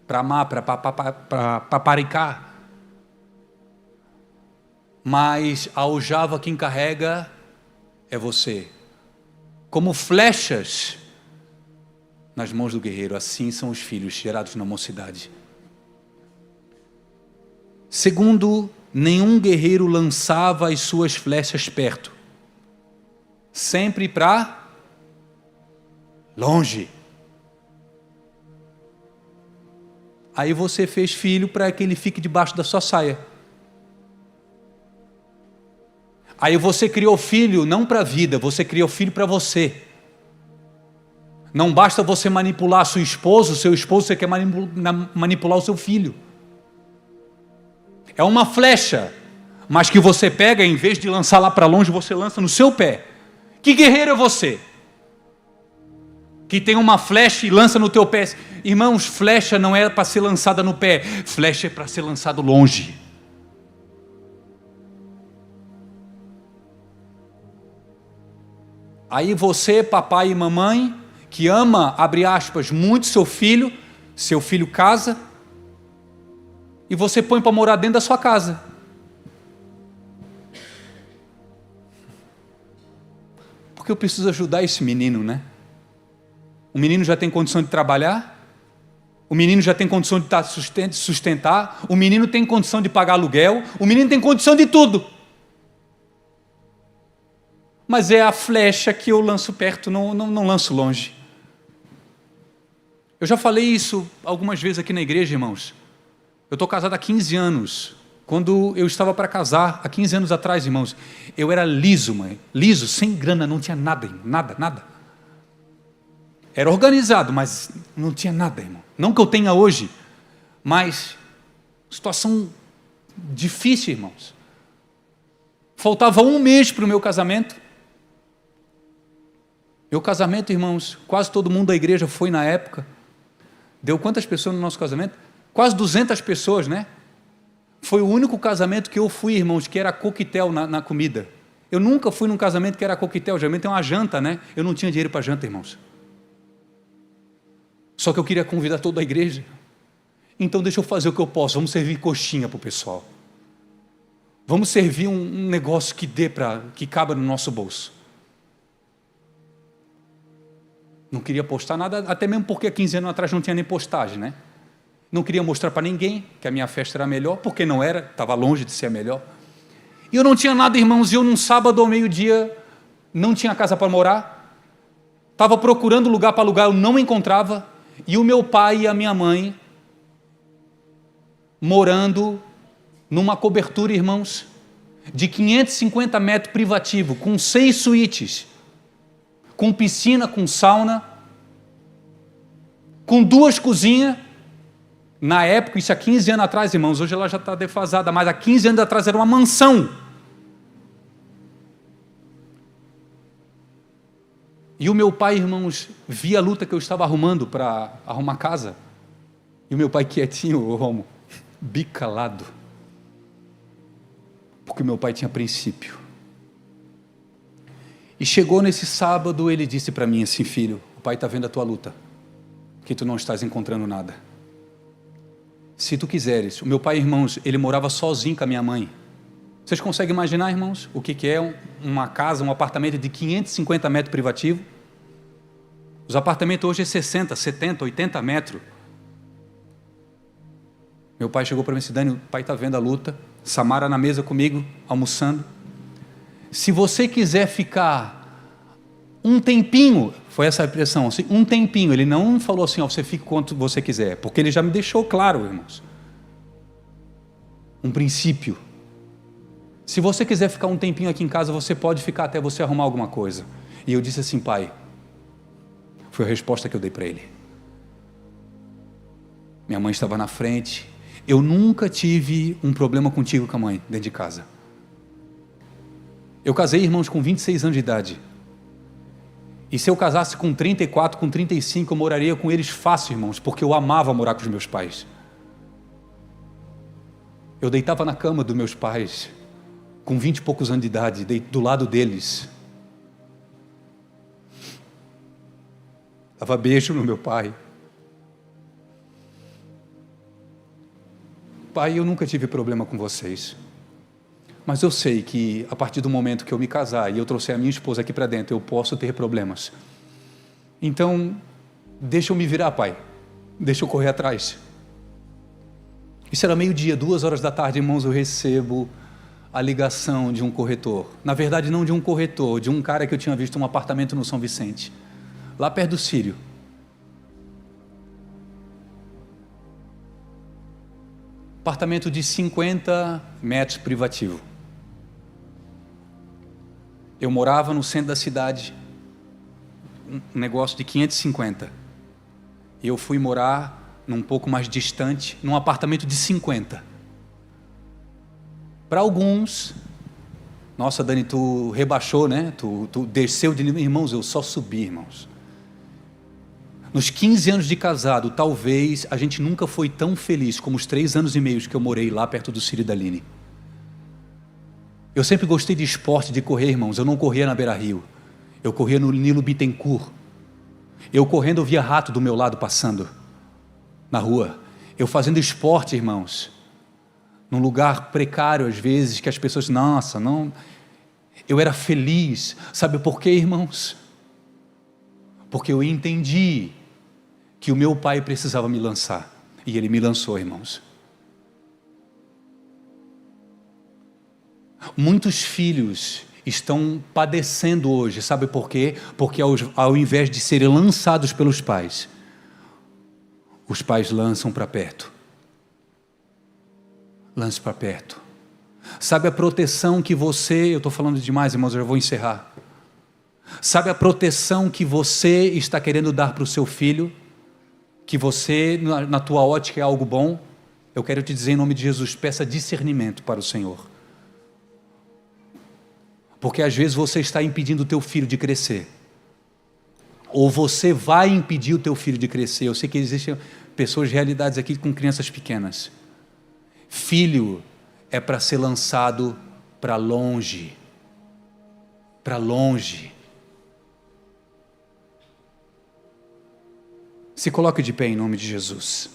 para amar, para paparicar. Mas a aljava quem carrega é você. Como flechas nas mãos do guerreiro, assim são os filhos gerados na mocidade. Segundo, nenhum guerreiro lançava as suas flechas perto, sempre para longe. Aí você fez filho para que ele fique debaixo da sua saia. Aí você criou filho não para a vida, você criou filho para você. Não basta você manipular seu esposo, você quer manipular o seu filho. É uma flecha, mas que você pega, em vez de lançar lá para longe, você lança no seu pé. Que guerreiro é você? Que tem uma flecha e lança no teu pé. Irmãos, flecha não é para ser lançada no pé, flecha é para ser lançado longe. Aí você, papai e mamãe, que ama, abre aspas, muito seu filho casa, e você põe para morar dentro da sua casa. Porque eu preciso ajudar esse menino, né? O menino já tem condição de trabalhar, o menino já tem condição de sustentar, o menino tem condição de pagar aluguel, o menino tem condição de tudo. mas é a flecha que eu lanço perto, não lanço longe. Eu já falei isso algumas vezes aqui na igreja, irmãos. Eu estou casado há 15 anos. Quando eu estava para casar, há 15 anos atrás, irmãos, eu era liso, mãe. Liso, sem grana, não tinha nada, nada. Era organizado, mas não tinha nada, irmão. Não que eu tenha hoje, mas situação difícil, irmãos. Faltava um mês para o meu casamento. Meu casamento, irmãos, quase todo mundo da igreja foi na época. Deu quantas pessoas no nosso casamento? Quase 200 pessoas, né? Foi o único casamento que eu fui, irmãos, que era coquetel na comida. Eu nunca fui num casamento que era coquetel, geralmente é uma janta, né? Eu não tinha dinheiro para janta, irmãos. Só que eu queria convidar toda a igreja. Então deixa eu fazer o que eu posso, vamos servir coxinha para o pessoal. Vamos servir um negócio que caba no nosso bolso. Não queria postar nada, até mesmo porque há 15 anos atrás não tinha nem postagem, né? Não queria mostrar para ninguém que a minha festa era melhor, porque não era, estava longe de ser a melhor. E eu não tinha nada, irmãos, e eu num sábado ao meio-dia não tinha casa para morar, estava procurando lugar para alugar, eu não encontrava, e o meu pai e a minha mãe morando numa cobertura, irmãos, de 550 metros privativo, com 6 suítes, com piscina, com sauna, com 2 cozinhas. Na época, isso há 15 anos atrás, irmãos, hoje ela já está defasada, mas há 15 anos atrás era uma mansão. E o meu pai, irmãos, via a luta que eu estava arrumando para arrumar casa. E o meu pai quietinho, ô Romo, bicalado. Porque o meu pai tinha princípio. E chegou nesse sábado, ele disse para mim assim: filho, o pai está vendo a tua luta, que tu não estás encontrando nada. Se tu quiseres, o meu pai, irmãos, ele morava sozinho com a minha mãe. Vocês conseguem imaginar, irmãos, o que é uma casa, um apartamento de 550 metros privativo? Os apartamentos hoje é 60, 70, 80 metros. Meu pai chegou para mim e disse: Dani, o pai está vendo a luta, Samara na mesa comigo, almoçando. Se você quiser ficar um tempinho, foi essa a expressão, assim, um tempinho, ele não falou assim, ó, você fica quanto você quiser, porque ele já me deixou claro, irmãos, um princípio. Se você quiser ficar um tempinho aqui em casa, você pode ficar até você arrumar alguma coisa. E eu disse assim: pai, foi a resposta que eu dei para ele. Minha mãe estava na frente, eu nunca tive um problema contigo com a mãe, dentro de casa. Eu casei, irmãos, com 26 anos de idade. E se eu casasse com 34, com 35, eu moraria com eles fácil, irmãos, porque eu amava morar com os meus pais. Eu deitava na cama dos meus pais, com 20 e poucos anos de idade, do lado deles. Dava beijo no meu pai. Pai, eu nunca tive problema com vocês. Mas eu sei que a partir do momento que eu me casar e eu trouxer a minha esposa aqui para dentro, eu posso ter problemas. Então, deixa eu me virar, pai. Deixa eu correr atrás. Isso era meio-dia, 2 horas da tarde, irmãos, eu recebo a ligação de um corretor. Na verdade, não de um corretor, de um cara que eu tinha visto um apartamento no São Vicente, lá perto do Sírio. Apartamento de 50 metros privativo. Eu morava no centro da cidade, um negócio de 550. E eu fui morar num pouco mais distante, num apartamento de 50. Para alguns, nossa, Dani, tu rebaixou, né? Tu desceu de nível. Irmãos, eu só subi, irmãos. Nos 15 anos de casado, talvez a gente nunca foi tão feliz como os 3 anos e meio que eu morei lá perto do Sírio da Line. Eu sempre gostei de esporte, de correr, irmãos. Eu não corria na Beira-Rio. Eu corria no Nilo Bittencourt. Eu correndo, eu via rato do meu lado passando na rua. Eu fazendo esporte, irmãos, num lugar precário às vezes, que as pessoas, nossa, não... Eu era feliz. Sabe por quê, irmãos? Porque eu entendi que o meu pai precisava me lançar. E ele me lançou, irmãos. Muitos filhos estão padecendo hoje. Sabe por quê? Porque ao invés de serem lançados pelos pais, os pais lançam para perto. Lance para perto. Sabe a proteção que você... Eu estou falando demais, irmãos, eu já vou encerrar. Sabe a proteção que você está querendo dar para o seu filho? Que você, na tua ótica, é algo bom? Eu quero te dizer em nome de Jesus, peça discernimento para o Senhor. Porque às vezes você está impedindo o teu filho de crescer. Ou você vai impedir o teu filho de crescer. Eu sei que existem pessoas, realidades aqui com crianças pequenas. Filho é para ser lançado para longe. Para longe. Se coloque de pé em nome de Jesus.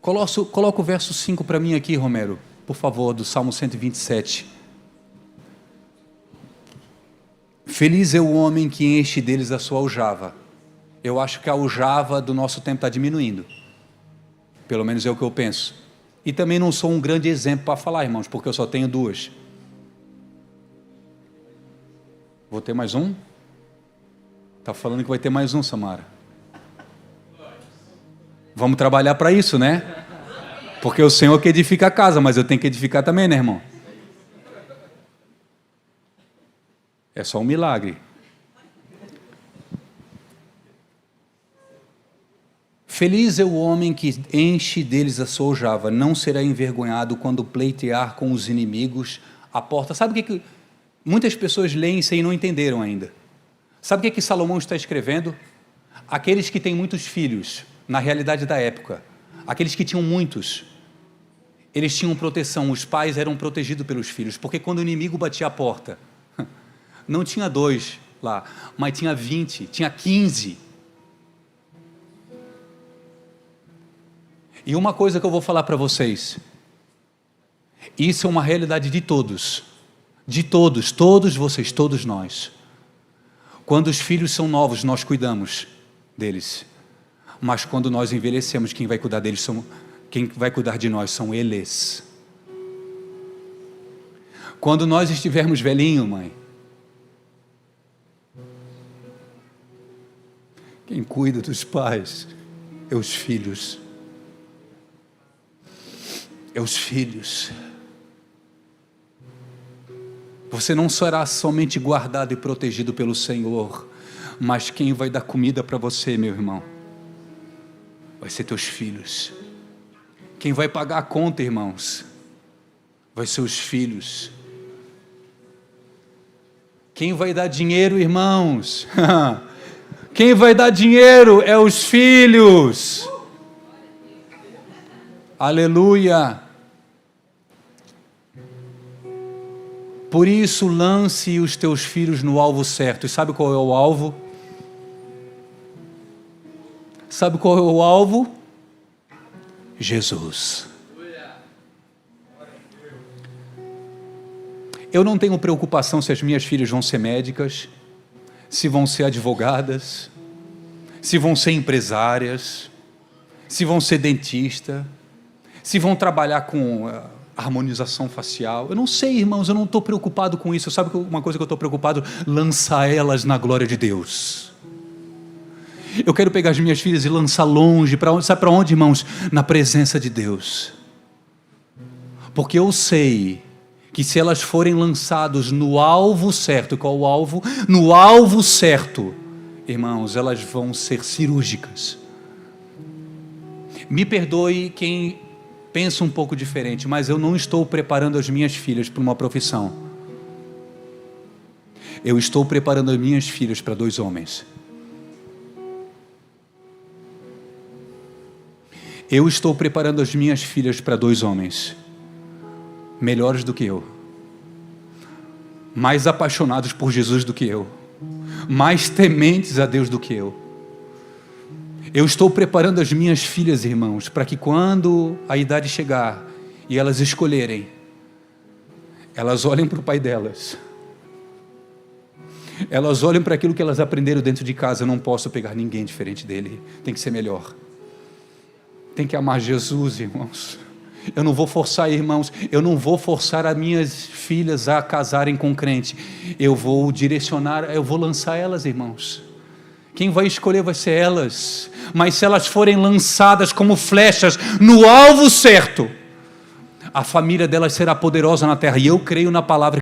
Coloca o verso 5 para mim aqui, Romero, por favor, do Salmo 127. Feliz é o homem que enche deles a sua aljava. Eu acho que a aljava do nosso tempo está diminuindo. Pelo menos é o que eu penso. E também não sou um grande exemplo para falar, irmãos, porque eu só tenho 2. Vou ter mais um? Está falando que vai ter mais um, Samara. Vamos trabalhar para isso, né? Porque o Senhor que edifica a casa, mas eu tenho que edificar também, né, irmão? É só um milagre. Feliz é o homem que enche deles a sua aljava, não será envergonhado quando pleitear com os inimigos à porta. Sabe o que muitas pessoas leem isso e não entenderam ainda? Sabe o que Salomão está escrevendo? Aqueles que têm muitos filhos, na realidade da época, aqueles que tinham muitos, eles tinham proteção, os pais eram protegidos pelos filhos, porque quando o inimigo batia a porta, não tinha 2 lá, mas tinha 20, tinha 15. E uma coisa que eu vou falar para vocês, isso é uma realidade de todos, todos vocês, todos nós. Quando os filhos são novos, nós cuidamos deles, mas quando nós envelhecemos, quem vai cuidar deles quem vai cuidar de nós são eles. Quando nós estivermos velhinho, mãe, quem cuida dos pais é os filhos. É os filhos. Você não será somente guardado e protegido pelo Senhor, mas quem vai dar comida para você, meu irmão, vai ser teus filhos. Quem vai pagar a conta, irmãos, vai ser os filhos. Quem vai dar dinheiro, irmãos? Quem vai dar dinheiro é os filhos. Aleluia. Por isso, lance os teus filhos no alvo certo. E sabe qual é o alvo? Sabe qual é o alvo? Jesus. Eu não tenho preocupação se as minhas filhas vão ser médicas, se vão ser advogadas, se vão ser empresárias, se vão ser dentista, se vão trabalhar com harmonização facial. Eu não sei, irmãos, eu não estou preocupado com isso. Sabe uma coisa que eu estou preocupado? Lançar elas na glória de Deus. Eu quero pegar as minhas filhas e lançar longe. Sabe para onde, irmãos? Na presença de Deus. Porque eu sei que se elas forem lançadas no alvo certo, qual o alvo? No alvo certo, irmãos, elas vão ser cirúrgicas. Me perdoe quem pensa um pouco diferente, mas eu não estou preparando as minhas filhas para uma profissão. Eu estou preparando as minhas filhas para 2 homens. Eu estou preparando as minhas filhas para 2 homens, melhores do que eu, mais apaixonados por Jesus do que eu, mais tementes a Deus do que eu. Eu estou preparando as minhas filhas, irmãos, para que quando a idade chegar e elas escolherem, elas olhem para o pai delas Elas olham para aquilo que elas aprenderam dentro de casa. Eu não posso pegar ninguém diferente dele, tem que ser melhor. Tem que amar Jesus, irmãos. Eu não vou forçar, irmãos, eu não vou forçar as minhas filhas a casarem com crente. Eu vou direcionar, eu vou lançar elas, irmãos. Quem vai escolher vai ser elas. Mas se elas forem lançadas como flechas no alvo certo, a família delas será poderosa na terra. E eu creio na palavra